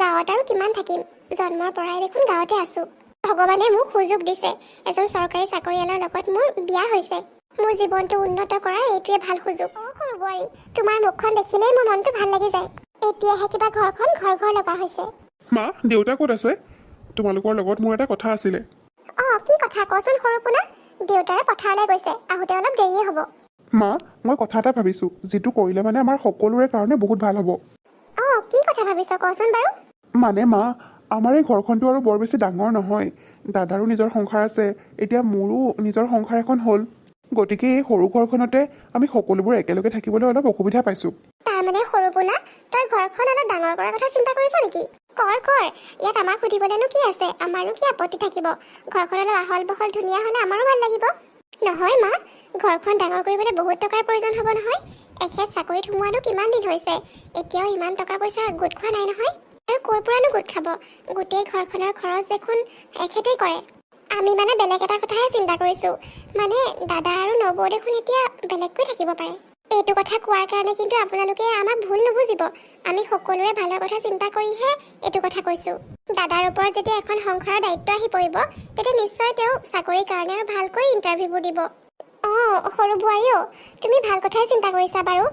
Speaker 1: গাঁৱত আৰু কিমান থাকিম, জন্মৰ পৰাই দেখোন গাঁৱতে আছোঁ। ভগৱানে মোক সুযোগ দিছে, এজন চৰকাৰী চাকৰিয়ালৰ লগত মোৰ বিয়া হৈছে। মোৰ জীৱনটো উন্নত কৰাৰ এইটোৱে ভাল সুযোগ। সৰু বোৱাৰী, তোমাৰ মুখখন দেখিলেই মোৰ মনটো ভাল লাগি যায়। এতিয়াহে কিবা ঘৰখন ঘৰ ঘৰ লগা হৈছে।
Speaker 2: মা দেউতা ক'ত আছে? তোমালোকৰ লগত মোৰ এটা কথা আছিলে।
Speaker 1: কি কথা কচোন সৰুপোনা? দেউতাৰে পথাৰলৈ গৈছে, আহোঁতে অলপ দেৰিয়ে হ'ব।
Speaker 2: মা মই কথা এটা ভাবিছোঁ, যিটো কৰিলে মানে আমাৰ সকলোৰে কাৰণে বহুত ভাল হ'ব।
Speaker 1: কি কথা ভাবিছ কচোন বাৰু?
Speaker 2: মানে মা, আমাৰ এই ঘৰখনটো আৰু বৰ বেছি ডাঙৰ নহয়। দাদাৰো নিজৰ সংসাৰ আছে, এতিয়া মোৰো নিজৰ সংসাৰ এখন হ'ল। গতিকে এই সৰু ঘৰখনতে আমি সকলোবোৰ একেলগে থাকিবলৈ অলপ অসুবিধা পাইছোঁ।
Speaker 1: তাৰমানে সৰুপোনা, তই ঘৰখন অলপ ডাঙৰ কৰাৰ কথা চিন্তা কৰিছ নেকি? কৰ, ইয়াত আমাক সুধিবলৈনো কি আছে? আমাৰো কি আপত্তি থাকিব? ঘৰখন অলপ আহল বহল ধুনীয়া হ'লে আমাৰো ভাল লাগিব। নহয় মা, ঘৰখন ডাঙৰ কৰিবলৈ বহুত টকাৰ প্ৰয়োজন হ'ব নহয়। এখেত চাকৰিত সোমোৱানো কিমান দিন হৈছে, এতিয়াও ইমান টকা পইচা গোট খোৱা নাই নহয়। আৰু ক'ৰ পৰানো গোট খাব? গোটেই ঘৰখনৰ খৰচ দেখোন এখেতেই কৰে। আমি মানে বেলেগ এটা কথাহে চিন্তা কৰিছোঁ, মানে দাদা আৰু নবৌ দেখোন এতিয়া বেলেগকৈ থাকিব পাৰে। এইটো কথা কোৱাৰ কাৰণে কিন্তু আপোনালোকে আমাক ভুল নুবুজিব। আমি সকলোৰে ভালৰ কথা চিন্তা কৰিহে এইটো কথা কৈছোঁ। দাদাৰ ওপৰত যেতিয়া এখন সংসাৰৰ দায়িত্ব আহি পৰিব তেতিয়া নিশ্চয় তেওঁ চাকৰিৰ কাৰণে আৰু ভালকৈ ইণ্টাৰভিউবোৰ দিব। সৰু বোৱাৰীও, তুমি ভাল কথাই চিন্তা কৰিছা বাৰু।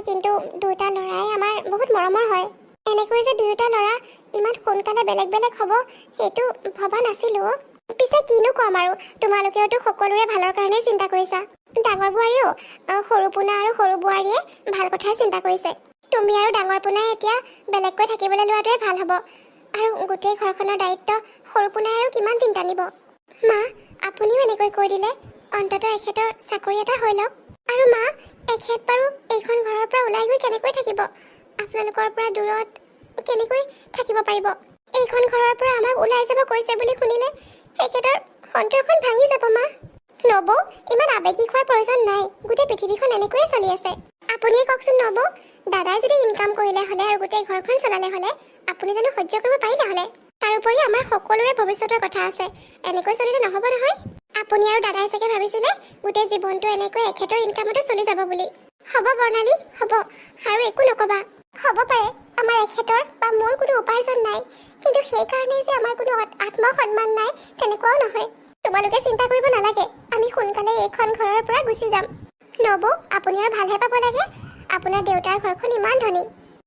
Speaker 1: কিন্তু দুটা ল'ৰাই আমাৰ বহুত মৰমৰ হয়। এনেকৈ যে দুয়োটা ল'ৰা ইমান সোনকালে বেলেগ বেলেগ হ'ব সেইটো ভবা নাছিলোঁ। পিছে কিনো ক'ম আৰু, তোমালোকেওতো সকলোৰে ভালৰ কাৰণেই চিন্তা কৰিছা। ডাঙৰ বোৱাৰীও, সৰু পোনা আৰু সৰু বোৱাৰীয়ে ভাল কথাই চিন্তা কৰিছে। তুমি আৰু ডাঙৰ পোনাই এতিয়া বেলেগকৈ থাকিবলৈ লোৱাটোৱে ভাল হ'ব। আৰু গোটেই ঘৰখনৰ দায়িত্ব সৰু পোনাই আৰু কিমান দিন টানিব। মা, আপুনিও এনেকৈ কৈ দিলে অন্ততঃ এখেতৰ চাকৰি এটা হৈ লওক। আৰু মা, এখেত বাৰু এইখন ঘৰৰ পৰা ওলাই গৈ কেনেকৈ থাকিব? আপোনালোকৰ পৰা দূৰত কেনেকৈ থাকিব পাৰিব? এইখন ঘৰৰ পৰা আমাক ওলাই যাব কৈছে বুলি শুনিলে এখেতৰ সন্তৰখন ভাঙি যাব। মা নবৌ, ইমান আৱেগিক হোৱাৰ প্ৰয়োজন নাই, গোটেই পৃথিৱীখন এনেকৈয়ে চলি আছে। আপুনিয়ে কওকচোন নবৌ, দাদাই যদি ইনকাম কৰিলে হ'লে আৰু গোটেই ঘৰখন চলালে হ'লে আপুনি জানো সহ্য কৰিব পাৰিলে হ'লে? তাৰোপৰি আমাৰ সকলোৰে ভৱিষ্যতৰ কথা আছে, এনেকৈ চলিলে নহ'ব নহয়। আপুনি আৰু দাদাই চাগে ভাবিছিলে গোটেই জীৱনটো এনেকৈ এখেতৰ ইনকামতে চলি যাব বুলি। হ'ব বৰ্ণালী, হ'ব, আৰু একো নক'বা। হ'ব পাৰে আমাৰ এখেতৰ বা মোৰ কোনো উপাৰ্জন নাই, কিন্তু সেইকাৰণেই যে আমাৰ কোনো আত্মসন্মান নাই তেনেকুৱাও নহয়। তোমালোকে চিন্তা কৰিব নালাগে, আমি সোনকালে এইখন ঘৰৰ পৰা গুচি যাম। নবৌ, আপুনি আৰু ভালহে পাব লাগে। আপোনাৰ দেউতাৰ ঘৰখন ইমান ধনী,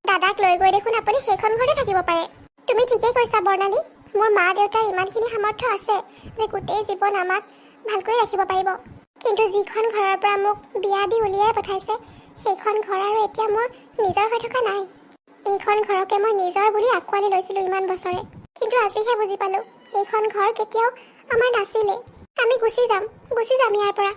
Speaker 1: দাদাক লৈ গৈ দেখোন আপুনি সেইখন ঘৰতে থাকিব পাৰে। তুমি ঠিকেই কৈছা বৰ্ণালী, মোৰ মা দেউতাৰ ইমানখিনি সামৰ্থ্য আছে যে গোটেই জীৱন আমাক ভালকৈ ৰাখিব পাৰিব। কিন্তু যিখন ঘৰৰ পৰা মোক বিয়া দি উলিয়াই পঠাইছে সেইখন ঘৰ আৰু এতিয়া মোৰ নিজৰ হৈ থকা নাই। এইখন ঘৰকে মই নিজৰ বুলি আঁকোৱালি লৈছিলোঁ ইমান বছৰে, কিন্তু আজিহে বুজি পালোঁ সেইখন ঘৰ কেতিয়াও আমাৰ নাছিলে। আমি গুচি যাম ইয়াৰ পৰা।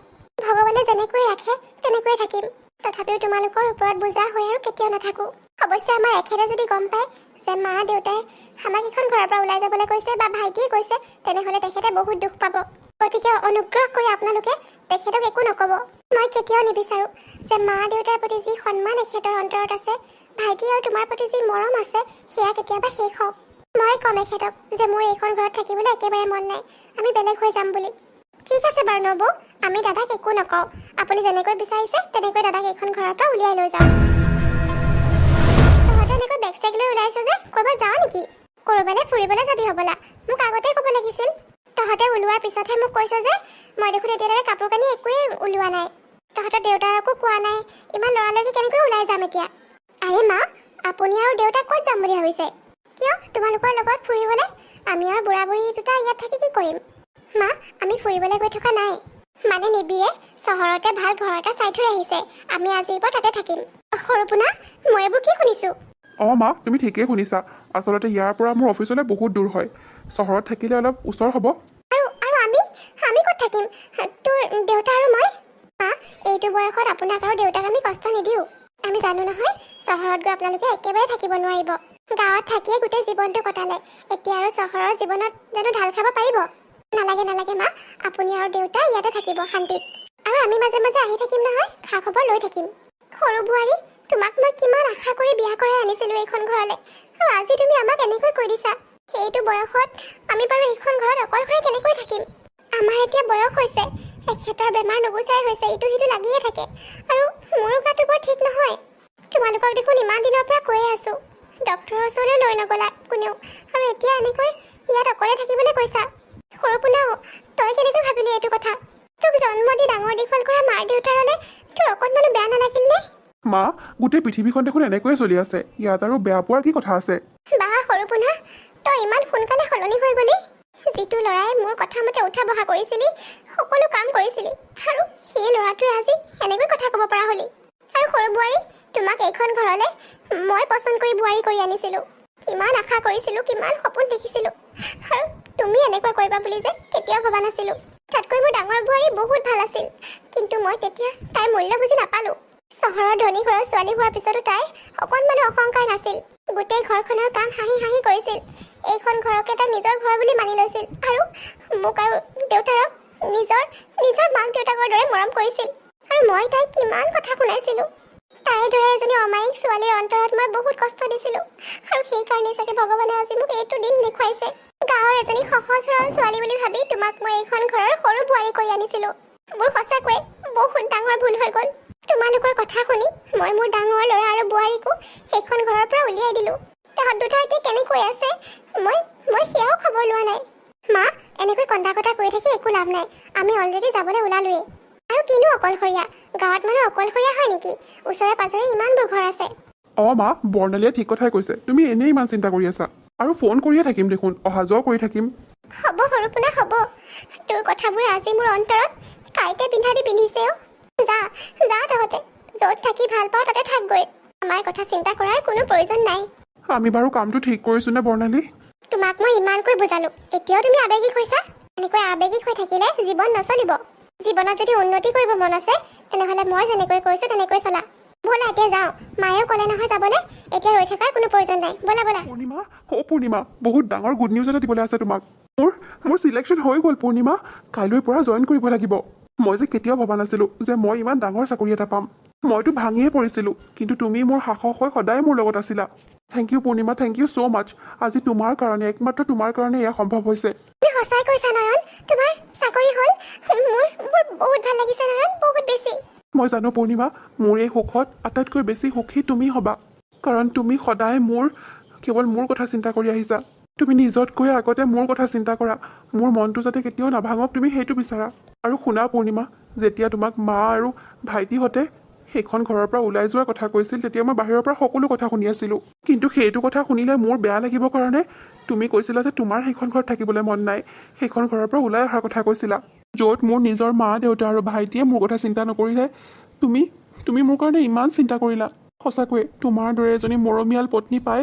Speaker 1: ভগৱানে যেনেকৈ ৰাখে তেনেকৈয়ে থাকিম। তথাপিও তোমালোকৰ ওপৰত বোজা হৈ আৰু কেতিয়াও নাথাকোঁ। অৱশ্যে আমাৰ এখেতে যদি গম পায় যে মা দেউতাই আমাক এখন ঘৰৰ পৰা ওলাই যাবলৈ কৈছে বা ভাইটিয়ে কৈছে তেনেহ'লে তেখেতে বহুত দুখ পাব। গতিকে অনুগ্ৰহ কৰি আপোনালোকে তেখেতক একো নক'ব। মই কেতিয়াও নিবিচাৰোঁ যে মা দেউতাৰ প্ৰতি যি সন্মান এখেতৰ অন্তৰত আছে, ভাইটি আৰু তোমাৰ প্ৰতি যি মৰম আছে সেয়া কেতিয়াবা শেষ হওক। মই ক'ম এখেতক যে মোৰ এইখন ঘৰত থাকিবলৈ একেবাৰে মন নাই, আমি বেলেগ হৈ যাম বুলি। ঠিক আছে বাৰু নবৌ, আমি দাদাক একো নকওঁ। আপুনি যেনেকৈ বিচাৰিছে তেনেকৈ দাদাক এইখন ঘৰৰ পৰা উলিয়াই লৈ যাওঁ। তহঁতে এনেকৈ বেগ চেগ লৈ ওলাইছ যে, ক'ৰবাত যাওঁ নেকি? ক'ৰবালৈ ফুৰিবলৈ যাবি হ'বলা, মোক আগতেই ক'ব লাগিছিল। তহঁতে ওলোৱাৰ পিছতহে মোক কৈছ যে, মই দেখোন এতিয়ালৈকে কাপোৰ কানি একোৱেই ওলোৱা নাই। তহঁতৰ দেউতাকো কোৱা নাই, ইমান লৰালৰিকে কেনেকৈ ওলাই যাম এতিয়া? আৰে মা, আপুনি আৰু দেউতাক ক'ত যাম বুলি ভাবিছে? কিয় তোমালোকৰ লগত ফুৰিবলৈ? আমি আৰু বুঢ়া বুঢ়ী দুটা ইয়াত থাকি কি কৰিম? মা, আমি ফুৰিবলৈ গৈ থকা নাই। মানে নিবিৰে চহৰতে ভাল ঘৰ এটা চাই থৈ আহিছে, আমি আজিৰ পৰা তাতে থাকিম। সৰুপোনা, মই এইবোৰ কি শুনিছো?
Speaker 2: অঁ মা, তুমি ঠিকেই শুনিছা। আচলতে ইয়াৰ পৰা মোৰ অফিচলৈ বহুত দূৰ হয়। চহৰত থাকিলে অলপ ওচৰ হ'ব।
Speaker 1: আৰু আৰু আমি ক'ত থাকিম? তোৰ দেউতা আৰু মই? মা, এইটো বয়সত আপোনাক আৰু দেউতাক আমি কষ্ট নিদিওঁ। আমি জানো নহয়, চহৰত গৈ আপোনালোকে একেবাৰে থাকিব নোৱাৰিব। গাঁৱত থাকিয়ে গোটেই জীৱনটো কটালে, এতিয়া আৰু চহৰৰ জীৱনত জানো ঢাল খাব পাৰিব? নালাগে নালাগে মা, আপুনি আৰু দেউতা ইয়াতে থাকিব শান্তিত। আৰু আমি মাজে মাজে আহি থাকিম নহয়, খা খবৰ লৈ থাকিম। সৰু বোৱাৰী, তোমাক মই কিমান আশা কৰি বিয়া কৰাই আনিছিলো এইখন ঘৰলৈ, আৰু আজি তুমি আমাক এনেকৈ কৈ দিছা। সেইটো বয়সত আমি বাৰু এইখন ঘৰত অকলশৰে কেনেকৈ থাকিম? আমাৰ এতিয়া বয়স হৈছে, এখেতৰ বেমাৰ নুগুচাই হৈছে, ইটো সিটো লাগিয়ে থাকে। আৰু মোৰো গাটো বৰ ঠিক নহয়। তোমালোকক দেখোন ইমান দিনৰ পৰা কৈয়ে আছো, ডক্তৰৰ ওচৰলৈ লৈ নগলা কোনেও, আৰু এতিয়া এনেকৈ ইয়াত অকলে থাকিবলৈ কৈছা। সৰুপোনাও, তই কেনেকৈ ভাবিলি এইটো কথা? তোক জন্ম দি ডাঙৰ দীঘল কৰা মাৰ দেউতাৰলৈ তোৰ অকণমানো বেয়া নালাগিল নে?
Speaker 2: মা, গোটেই পৃথিৱীখন দেখোন এনেকৈয়ে চলি আছে, ইয়াত আৰু বেয়া পোৱাৰ কি কথা আছে?
Speaker 1: বাহ সৰুপোনা, তই ইমান সোনকালে সলনি হৈ গলি। যিটো ল'ৰাই মোৰ কথা মতে উঠা বহা কৰিছিলি, সকলো কাম কৰিছিলি, আৰু সেই ল'ৰাটোৱে আজি এনেকৈ কথা ক'ব পৰা হলি। আৰু সৰু বোৱাৰী, তোমাক এইখন ঘৰলৈ মই পচন্দ কৰি বোৱাৰী কৰি আনিছিলো। কিমান আশা কৰিছিলো, কিমান সপোন দেখিছিলো, আৰু তুমি এনেকুৱা কৰিবা বুলি যে কেতিয়াও ভবা নাছিলো। তাতকৈ মোৰ ডাঙৰ বোৱাৰী বহুত ভাল আছিল, কিন্তু মই তেতিয়া তাইৰ মূল্য বুজি নাপালো। চহৰৰ ধনী ঘৰৰ ছোৱালী হোৱাৰ পিছতো তাইৰ অকণমানো অহংকাৰ নাছিল। গোটেই ঘৰখনৰ কাম হাঁহি হাঁহি কৰিছিল। এইখন ঘৰকে তাই নিজৰ ঘৰ বুলি মানি লৈছিল, আৰু মোক আৰু দেউতাৰক নিজৰ মাক দেউতাকৰ দৰে মৰম কৰিছিল। আৰু মই তাইক কিমান কথা শুনাইছিলো। তাইৰ দৰে এজনী অমায়িক ছোৱালীৰ অন্তৰত মই বহুত কষ্ট দিছিলো, আৰু সেইকাৰণে চাগে ভগৱানে আজি মোক এইটো দিন দেখুৱাইছে। গাঁৱৰ এজনী সহজ সৰল ছোৱালী বুলি ভাবি তোমাক মই এইখন ঘৰৰ সৰু বোৱাৰী কৰি আনিছিলো। মোৰ সঁচাকৈয়ে বহুত ডাঙৰ ভুল হৈ গ'ল। তোমালোকৰ কথা শুনি মই মোৰ ডাঙৰ ল'ৰা আৰু বোৱাৰীকো সেইখন ঘৰৰ পৰা উলিয়াই দিলো। তাহাঁত দুটা এতিয়া কেনেকৈ আছে মই সেয়াও খবৰ লোৱা নাই। মা, এনেকৈ কন্দা কটা কৰি থাকি একো লাভ নাই। আমি অলৰেডি যাবলৈ ওলালোৱেই। আৰু কিনো অকলশৰীয়া? গাঁৱত মানুহ অকলশৰীয়া হয় নেকি? ওচৰে পাজৰে ইমানবোৰ ঘৰ আছে।
Speaker 2: অঁ মা, বৰ্ণালীয়ে ঠিক কথাই কৈছে। তুমি এনেই ইমান চিন্তা কৰি আছা। আৰু ফোন কৰিয়ে থাকিম দেখোন, অহা যোৱাও কৰি থাকিম।
Speaker 1: হ'ব সৰুপোনা হ'ব। তোৰ কথাবোৰ আজি মোৰ অন্তৰত কাইতে পিন্ধা দি পিন্ধিছে অ'। যা তহঁতে য'ত থাকি ভাল পাওঁ তাতে থাকগৈ। আমাৰ কথা চিন্তা কৰাৰ কোনো প্ৰয়োজন নাই।
Speaker 2: আমি বাৰু কামটো ঠিক কৰিছো নে বৰ্ণালী?
Speaker 1: তোমাক মই ইমানকৈ বুজালো, এতিয়াও তুমি আৱেগিক হৈছা? এনেকৈ আৱেগিক হৈ থাকিলে জীৱন নচলিব। জীৱনত যদি উন্নতি কৰিব মন আছে, তেনেহ'লে মই যেনেকৈ কৈছো তেনেকৈ চলা। ব'লা এতিয়া যাওঁ, মায়েও ক'লে নহয় যাবলৈ। এতিয়া ৰৈ থকাৰ কোনো প্ৰয়োজন নাই, ব'লা ব'লা।
Speaker 2: পূৰ্ণিমা, পূৰ্ণিমা, বহুত ডাঙৰ গুড নিউজ এটা দিবলৈ আছে তোমাক। মোৰ চিলেকশ্যন হৈ গ'ল পূৰ্ণিমা। কাইলৈৰ পৰা জইন কৰিব লাগিব। মই যে কেতিয়াও ভবা নাছিলো যে মই ইমান ডাঙৰ চাকৰি এটা পাম। মইতো ভাঙিয়ে পৰিছিলো, কিন্তু তুমি মোৰ সাহস হৈ সদায় মোৰ লগত আছিলা। Thank you Purnima, thank you so' much. আজি তোমাৰ কাৰণে, একমাত্ৰ তোমাৰ কাৰণে এয়া সম্ভৱ হৈছে।
Speaker 1: তুমি সঁচাই কৈছা নয়ন, তোমাৰ চাকৰি হ'ল? মোৰ বহুত ভাল লাগিছে নয়ন, বহুত বেছি।
Speaker 2: মই জানো পূৰ্ণিমা, মোৰ এই সুখত আটাইতকৈ বেছি সুখী তুমি হ'বা। কাৰণ তুমি সদায় কেৱল মোৰ কথা চিন্তা কৰি আহিছা। তুমি নিজতকৈ আগতে মোৰ কথা চিন্তা কৰা। মোৰ মনটো যাতে কেতিয়াও নাভাঙক, তুমি সেইটো বিচাৰা। আৰু শুনা পূৰ্ণিমা, যেতিয়া তোমাক মা আৰু ভাইটিহঁতে সেইখন ঘৰৰ পৰা ওলাই যোৱাৰ কথা কৈছিল, তেতিয়া মই বাহিৰৰ পৰা সকলো কথা শুনি আছিলোঁ। কিন্তু সেইটো কথা শুনিলে মোৰ বেয়া লাগিব কাৰণে তুমি কৈছিলা যে তোমাৰ সেইখন ঘৰত থাকিবলৈ মন নাই। সেইখন ঘৰৰ পৰা ওলাই অহাৰ কথা কৈছিলা, য'ত মোৰ নিজৰ মা দেউতা আৰু ভাইটিয়ে মোৰ কথা চিন্তা নকৰিলে তুমি মোৰ কাৰণে ইমান চিন্তা কৰিলা। সঁচাকৈয়ে তোমাৰ দৰে এজনী মৰমীয়াল পত্নী পাই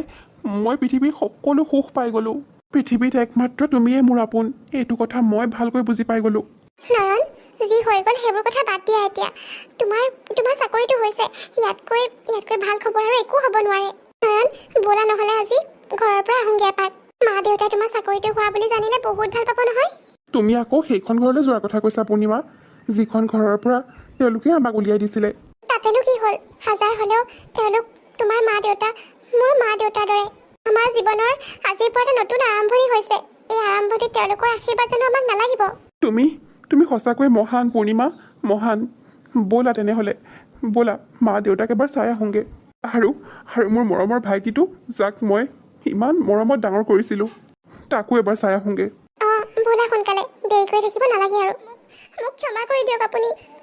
Speaker 2: মই পৃথিৱীৰ সকলো সুখ পাই গ'লোঁ। পৃথিৱীত একমাত্ৰ তুমিয়ে মোৰ আপোন, এইটো কথা মই ভালকৈ বুজি পাই গ'লোঁ।
Speaker 1: নয়ন, যি হৈ গ'ল সেইবোৰ কথা বাদ দিয়া এতিয়া। তোমাৰ চাকৰিটো হৈছে, ইয়াতকৈ ভাল খবৰ আৰু একো হ'ব নোৱাৰে। নয়ন, ব'লা নহ'লে আজি ঘৰৰ পৰা আহোঁগৈ এপাক। মা দেউতাই তোমাৰ চাকৰিটো হোৱা বুলি জানিলে বহুত ভাল পাব নহয়।
Speaker 2: তুমি আকৌ সেইখন ঘৰলৈ যোৱাৰ কথা কৈছা পূৰ্ণিমা, যিখন ঘৰৰ পৰা তেওঁলোকে আমাক উলিয়াই দিছিলে।
Speaker 1: তাতেনো কি হ'ল? হাজাৰ হ'লেও তেওঁলোক তোমাৰ মা দেউতা মোৰ মা দেউতাৰ দৰে। আমাৰ জীৱনৰ আজিৰ পৰা এটা নতুন আৰম্ভণি হৈছে। এই আৰম্ভণিত তেওঁলোকৰ আশীৰ্বাদ জানো আমাক নালাগিব?
Speaker 2: তুমি সঁচাকৈ মহান পূৰ্ণিমা, মহান। ব'লা তেনেহ'লে, ব'লা মা দেউতাক এবাৰ চাই আহোঁগৈ। আৰু মোৰ মৰমৰ ভাইটিটো, যাক মই ইমান মৰমত ডাঙৰ কৰিছিলোঁ, তাকো এবাৰ চাই আহোঁগৈ।
Speaker 1: ব'লা সোনকালে, দেৰি কৰি থাকিব নালাগে আৰু। মোক ক্ষমা কৰি দিয়ক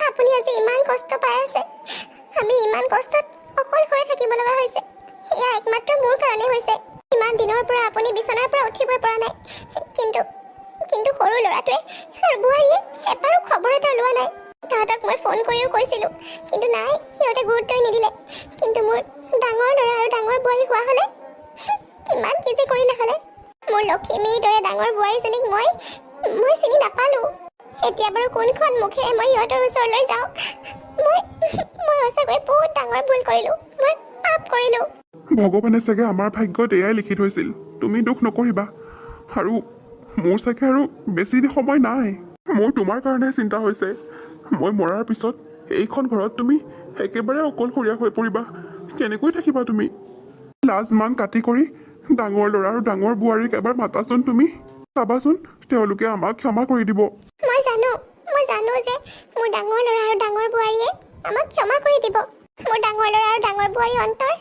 Speaker 1: আপুনি আজি ইমান কষ্ট পাই আছে। আমি ইমান কষ্টত অকলশৰে থাকিব লগা হৈছে। এয়া একমাত্ৰ মোৰ কাৰণে হৈছে। ইমান দিনৰ পৰা আপুনি বিচনাৰ পৰা উঠিবই পৰা নাই। কিন্তু সৰু ল'ৰাটোৱে আৰু বোৱাৰীয়ে এবাৰো খবৰ এটা লোৱা নাই। তাহাঁতক মই ফোন কৰিও কৈছিলোঁ, কিন্তু নাই, সিহঁতে গুৰুত্বই নিদিলে। কিন্তু মোৰ ডাঙৰ ল'ৰা আৰু ডাঙৰ বোৱাৰী হোৱা হ'লে কিমান কি যে কৰিলে হ'লে। মোৰ লখিমীৰ দৰে ডাঙৰ বোৱাৰীজনীক মই চিনি নাপালোঁ। এতিয়া বাৰু কোনখন মুখেৰে মই সিহঁতৰ ওচৰলৈ যাওঁ? মই সঁচাকৈ বহুত ডাঙৰ ভুল কৰিলোঁ। মই পাপ কৰিলোঁ।
Speaker 2: ভগৱানে চাগে আমাৰ ভাগ্যত এয়াই লিখি থৈছিল। তুমি দুখ নকৰিবা। আৰু মোৰ চাগে আৰু বেছি সময় নাই। মোৰ তোমাৰ কাৰণে চিন্তা হৈছে। মই মৰাৰ পিছত এইখন ঘৰত তুমি একেবাৰে অকলশৰীয়া হৈ পৰিবা। কেনেকৈ থাকিবা তুমি? লাজমান কাটি কৰি ডাঙৰ ল'ৰা আৰু ডাঙৰ বোৱাৰীক এবাৰ মাতাচোন তুমি। চাবাচোন তেওঁলোকে আমাক ক্ষমা কৰি দিব।
Speaker 1: মই জানো যে মোৰ ডাঙৰ ল'ৰা আৰু ডাঙৰ বোৱাৰীয়ে আমাক ক্ষমা কৰি দিব। মোৰ ডাঙৰ ল'ৰা আৰু ডাঙৰ বোৱাৰীৰ অন্তৰ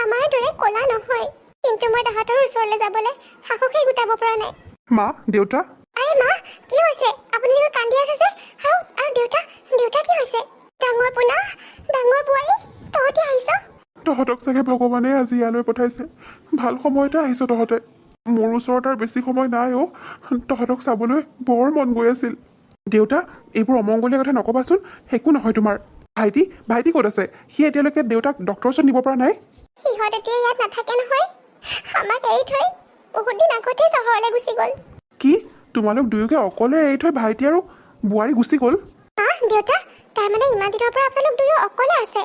Speaker 1: আমাৰ দৰে ক'লা নহয়। কিন্তু মই তাহাঁতৰ ওচৰলৈ যাবলৈ সাহসেই গোটাব পৰা নাই।
Speaker 2: মা, দেউতা?
Speaker 1: আৰে মা, কি হৈছে? আপোনালোকে কান্দি আছে যে? আৰু দেউতা কি হৈছে? ডাঙৰ পোনা, ডাঙৰ বোৱাৰী, তহঁতে আহিছ?
Speaker 2: তহঁতক চাগে ভগৱানে আজি ইয়ালৈ পঠাইছে। ভাল সময়তে আহিছ তহঁতে। মোৰ ওচৰত আৰু বেছি সময় নাই অ'। তহঁতক চাবলৈ বৰ মন গৈ আছিল। দেউতা, এইবোৰ অমংগলীয়া কথা নক'বাচোন। একো নহয় তোমাৰ। ভাইটি ক'ত আছে? সি এতিয়ালৈকে দেউতাক ডক্টৰৰ ওচৰত নিব পৰা নাই?
Speaker 1: সিহঁত এতিয়া ইয়াত নাথাকে নহয়। আমাক এৰি থৈ বহুত দিন আগতে চহৰলৈ গুচি গ'ল।
Speaker 2: কি? তোমালোক দুয়োকে অকলে এৰি থৈ ভাইটি আৰু বোৱাৰী গুচি গ'ল?
Speaker 1: দেউতা, তাৰমানে ইমান দিনৰ পৰা আপোনালোক দুয়ো অকলে আছে।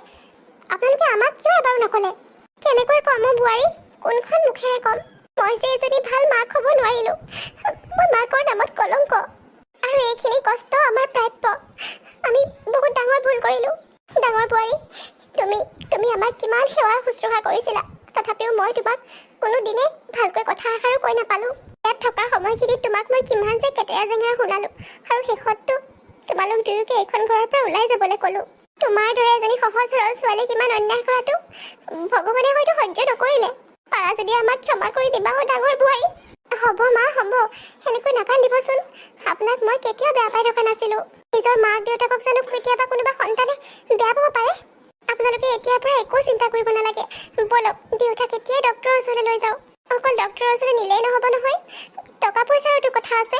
Speaker 1: আপোনালোকে আমাক কিয় এবাৰো নক'লে? কেনেকৈ ক'ম বোৱাৰী? কোনখন মুখেৰে ক'ম? মই যে এজনী ভাল মাক হ'ব নোৱাৰিলোঁ। মই মাকৰ নামত কলংক। আৰু এইখিনি কষ্ট আমাৰ প্ৰাপ্য। আমি বহুত ডাঙৰ ভুল কৰিলোঁ। ডাঙৰ বোৱাৰী, তুমি আমাক কিমান সেৱা শুশ্ৰূষা কৰিছিলা। তথাপিও মই তোমাক কোনোদিনে ভালকৈ কথা এষাৰো কৈ নাপালোঁ। ইয়াত থকা সময়খিনিত তোমাক মই কিমান যে কেতেৰা জেঙেৰা শুনালোঁ। আৰু শেষততো তোমালোক দুয়োকে এইখন ঘৰৰ পৰা ওলাই যাবলৈ ক'লোঁ। তোমাৰ দৰে এজনী সহজ সৰল ছোৱালীক ইমান অন্যায় কৰাটো ভগৱানে হয়তো সহ্য নকৰিলে। পাৰা যদি আমাক ক্ষমা কৰি দিবা ডাঙৰ বোৱাৰী। হ'ব মা, হ'ব। সেনেকৈ নাকান্দিবচোন। আপোনাক মই কেতিয়াও বেয়া পাই থকা নাছিলোঁ। নিজৰ মাক দেউতাকক জানো কেতিয়াবা কোনোবা সন্তানে বেয়া পাব পাৰে? আপোনালোকে এতিয়াৰ পৰা একো চিন্তা কৰিব নালাগে। ব'লক দেউতাক এতিয়াই ডক্টৰৰ ওচৰলৈ লৈ যাওঁ। অকল ডক্টৰৰ ওচৰলৈ নিলেই নহ'ব নহয়, টকা পইচাৰতো কথা আছে।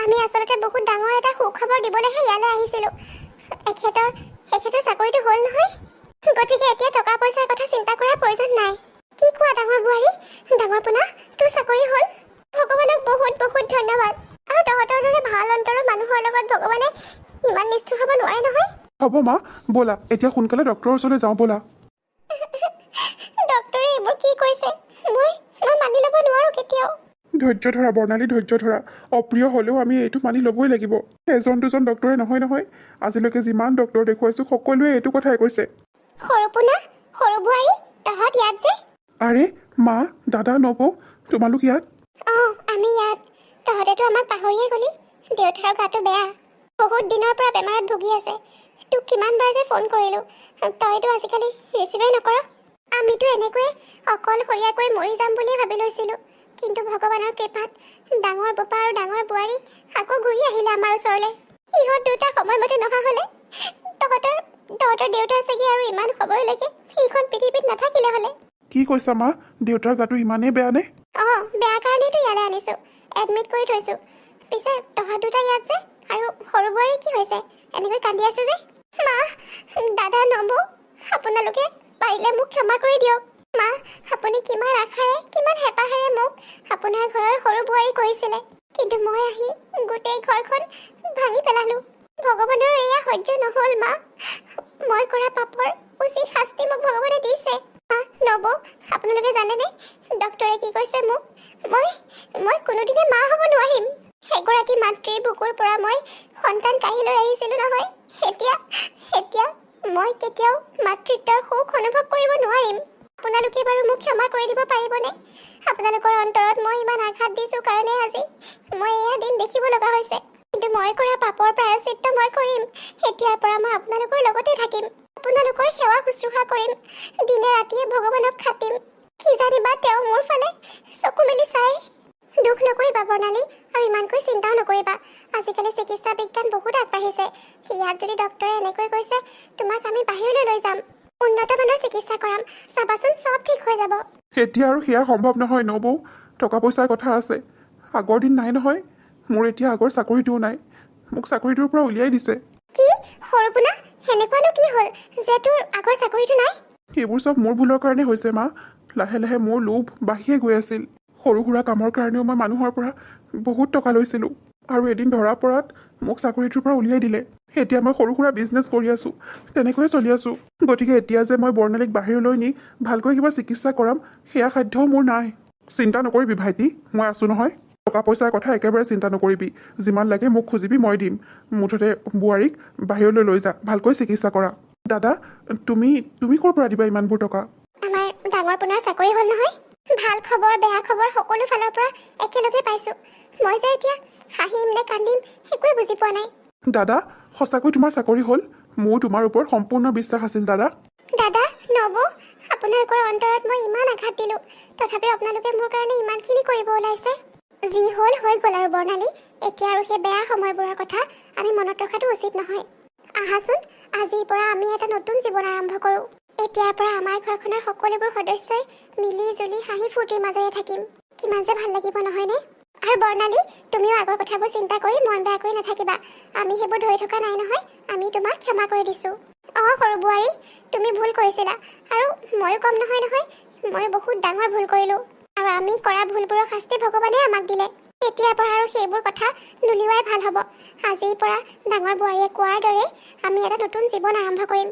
Speaker 1: আমি আচলতে বহুত ডাঙৰ এটা সুখবৰ দিবলৈহে ইয়ালৈ আহিছিলোঁ। এখেতৰ চাকৰিটো হ'ল নহয়। গতিকে এতিয়া টকা পইচাৰ কথা চিন্তা কৰাৰ প্ৰয়োজন নাই। কি কোৱা ডাঙৰ বোৱাৰী? ডাঙৰ পোনা, তোৰ চাকৰি হ'ল? ভগৱানক বহুত বহুত ধন্যবাদ। আৰু তহঁতৰ দৰে ভাল অন্তৰৰ মানুহৰ লগত ভগৱানে ইমান নিষ্ঠুৰ হ'ব নোৱাৰে নহয়।
Speaker 2: হ'ব মা, ব'লা এতিয়া সোনকালে ডক্টৰৰ ওচৰলৈ যাওঁ ব'লা।
Speaker 1: ডক্টৰে এইবোৰ কি কৈছে? মই মানি ল'ব নোৱাৰো কেতিয়াও।
Speaker 2: ধৈৰ্য ধৰা বৰ্ণালী, ধৈৰ্য ধৰা। অপ্ৰিয় হ'লেও আমি এইটো মানি ল'বই লাগিব। এজন দুজন ডক্টৰে নহয়। আজিলৈকে যিমান ডক্টৰ দেখুৱাইছোঁ সকলোৱে এইটো কথাই কৈছে।
Speaker 1: সৰু পোনা, সৰু বোৱাৰী, তহঁত ইয়াত যে?
Speaker 2: আৰে মা, দাদা, নবৌ, তোমালোক ইয়াত?
Speaker 1: আমি ইয়াত। তহঁতেতো আমাক পাহৰিয়ে গ'লি। দেউতাৰ গাটো বেয়া, বহুত দিনৰ পৰা বেমাৰত ভুগি আছে। তোক কিমানবাৰ যে ফোন কৰিলোঁ, তইতো আজিকালি ৰিচিভেই নকৰ। আমিতো এনেকৈয়ে অকলশৰীয়াকৈ মৰি যাম বুলিয়ে ভাবি লৈছিলোঁ। কিন্তু ভগৱানৰ কৃপাত ডাঙৰ বোপা আৰু ডাঙৰ বোৱাৰী আকৌ ঘূৰি আহিলে আমাৰ ওচৰলৈ। ইহঁত দুটা সময়মতে নহা হ'লে তহঁতৰ দেউতা চাগে আৰু ইমান সময়লৈকে সেইখন পৃথিৱীত নাথাকিলে হ'লে।
Speaker 2: কি কৈছা মা? দেউতাৰ গাটো ইমানেই বেয়ানে?
Speaker 1: বেয়া কাৰণেতো ইয়ালৈ আনিছোঁ, এডমিট কৰি থৈছোঁ। পিছে তহঁত দুটা ইয়াত যে, আৰু সৰু বোৱাৰী কি হৈছে? এনেকৈ কান্দি আছে যে? মা, দাদা, নবৌ, আপোনালোকে পাৰিলে মোক ক্ষমা কৰি দিয়ক। মা, আপুনি কিমান আশাৰে কিমান হেঁপাহেৰে মোক আপোনাৰ ঘৰৰ সৰু বোৱাৰী কৰিছিলে। কিন্তু মই আহি গোটেই ঘৰখন ভাঙি পেলালোঁ। ভগৱানৰ এয়া সহ্য নহ'ল মা। মই কৰা পাপৰ উচিত শাস্তি মোক ভগৱানে দিছে। নবৌ, আপোনালোকে জানেনে ডক্টৰে কি কৈছে মোক? মই কোনোদিনে মা হ'ব নোৱাৰিম। এগৰাকী মাতৃৰ বুকুৰ পৰা মই সন্তান কাঢ়ি লৈ আহিছিলোঁ নহয়। এতিয়া মই কেতিয়াও মাতৃত্বৰ সুখ অনুভৱ কৰিব নোৱাৰিম। আপোনালোকে বাৰু মোক ক্ষমা কৰি দিব পাৰিবনে? আপোনালোকৰ অন্তৰত মই ইমান আঘাত দিছোঁ কাৰণে আজি মই এয়া দিন দেখিব লগা হৈছে। কিন্তু মই কৰা পাপৰ প্ৰায়শ্চিত্ত মই কৰিম। এতিয়াৰ পৰা মই আপোনালোকৰ লগতে থাকিম। আপোনালোকৰ সেৱা শুশ্ৰূষা কৰিম। দিনে ৰাতিয়ে ভগৱানক খাটিম। কি জানিবা তেওঁ মোৰ ফালে চকু মেলি চাই। দুখ নকৰিবা বৰ্ণালী, আৰু ইমানকৈ চিন্তাও নকৰিবা। আজিকালি চিকিৎসা বিজ্ঞান বহুত আগবাঢ়িছে। ইয়াত যদি ডক্টৰে এনেকৈ কৈছে, তোমাক আমি বাহিৰলৈ লৈ যাম, উন্নত মানৰ চিকিৎসা কৰাম, চাবাচোন চব ঠিক হৈ যাব।
Speaker 2: এতিয়া আৰু সেয়া সম্ভৱ নহয় ন বৌ। টকা পইচাৰ কথা আছে। আগৰ দিন নাই নহয়। মোৰ এতিয়া আগৰ চাকৰিটোও নাই। মোক চাকৰিটোৰ পৰা উলিয়াই দিছে।
Speaker 1: কি সৰুপোনা, সেনেকুৱানো কি হ'ল যে তোৰ আগৰ চাকৰিটো নাই?
Speaker 2: সেইবোৰ চব মোৰ ভুলৰ কাৰণে হৈছে মা। লাহে লাহে মোৰ লোভ বাঢ়িয়ে গৈ আছিল। সৰু সুৰা কামৰ কাৰণেও মই মানুহৰ পৰা বহুত টকা লৈছিলোঁ, আৰু এদিন ধৰা পৰাত মোক চাকৰিটোৰ পৰা উলিয়াই দিলে। এতিয়া মই সৰু সুৰা বিজনেছ কৰি আছোঁ, তেনেকৈয়ে চলি আছোঁ। গতিকে এতিয়া যে মই বৰ্ণালীক বাহিৰলৈ নি ভালকৈ কিবা চিকিৎসা কৰাম, সেয়া সাধ্যও মোৰ নাই। চিন্তা নকৰিবি ভাইটি, মই আছোঁ নহয়। টকা পইচাৰ কথা একেবাৰে চিন্তা নকৰিবি। যিমান লাগে মোক খুজিবি, মই দিম। মুঠতে বোৱাৰীক বাহিৰলৈ লৈ যা, ভালকৈ চিকিৎসা কৰা। দাদা, তুমি ক'ৰ পৰা দিবা ইমানবোৰ টকা?
Speaker 1: আমাৰ ডাঙৰ পোনাৰ চাকৰি হ'ল নহয়। ভাল খবৰ বেয়া খবৰ সকলো ফালৰ পৰা একেলগে পাইছোঁ। মই যে এতিয়া হাঁহিম নে কান্দিম একোৱে বুজি পোৱা নাই।
Speaker 2: দাদা, সঁচাকৈ তোমাৰ চাকৰি হ'ল? মোৰ তোমাৰ ওপৰত সম্পূৰ্ণ বিশ্বাস আছিল দাদা।
Speaker 1: দাদা, নবৌ, আপোনালোকৰ অন্তৰত মই ইমান আঘাত দিলোঁ, তথাপিও আপোনালোকে মোৰ কাৰণে ইমানখিনি কৰিব ওলাইছে। যি হ'ল হৈ গ'ল আৰু বৰ্ণালী। এতিয়া আৰু সেই বেয়া সময়বোৰৰ কথা আমি মনত ৰখাটো উচিত নহয়। আহাচোন, আজিৰ পৰা আমি এটা নতুন জীৱন আৰম্ভ কৰোঁ। এতিয়াৰ পৰা আমাৰ ঘৰখনৰ সকলোবোৰ সদস্যই মিলি জুলি হাঁহি ফূৰ্তিৰ মাজেৰে থাকিম। কিমান যে ভাল লাগিব নহয়নে? আৰু বৰ্ণালী, তুমিও আগৰ কথাবোৰ চিন্তা কৰি মন বেয়া কৰি নাথাকিবা। আমি সেইবোৰ ধৰি থকা নাই নহয়। আমি তোমাক ক্ষমা কৰি দিছোঁ। সৰু বোৱাৰী, তুমি ভুল কৰিছিলা, আৰু ময়ো কম নহয় নহয়। মই বহুত ডাঙৰ ভুল কৰিলোঁ, আৰু আমি কৰা ভুলবোৰৰ শাস্তি ভগৱানে আমাক দিলে। এতিয়াৰ পৰা আৰু সেইবোৰ কথা নুলিওৱাই ভাল হ'ব। আজিৰ পৰা ডাঙৰ বোৱাৰীয়ে কোৱাৰ দৰে আমি এটা নতুন জীৱন আৰম্ভ কৰিম।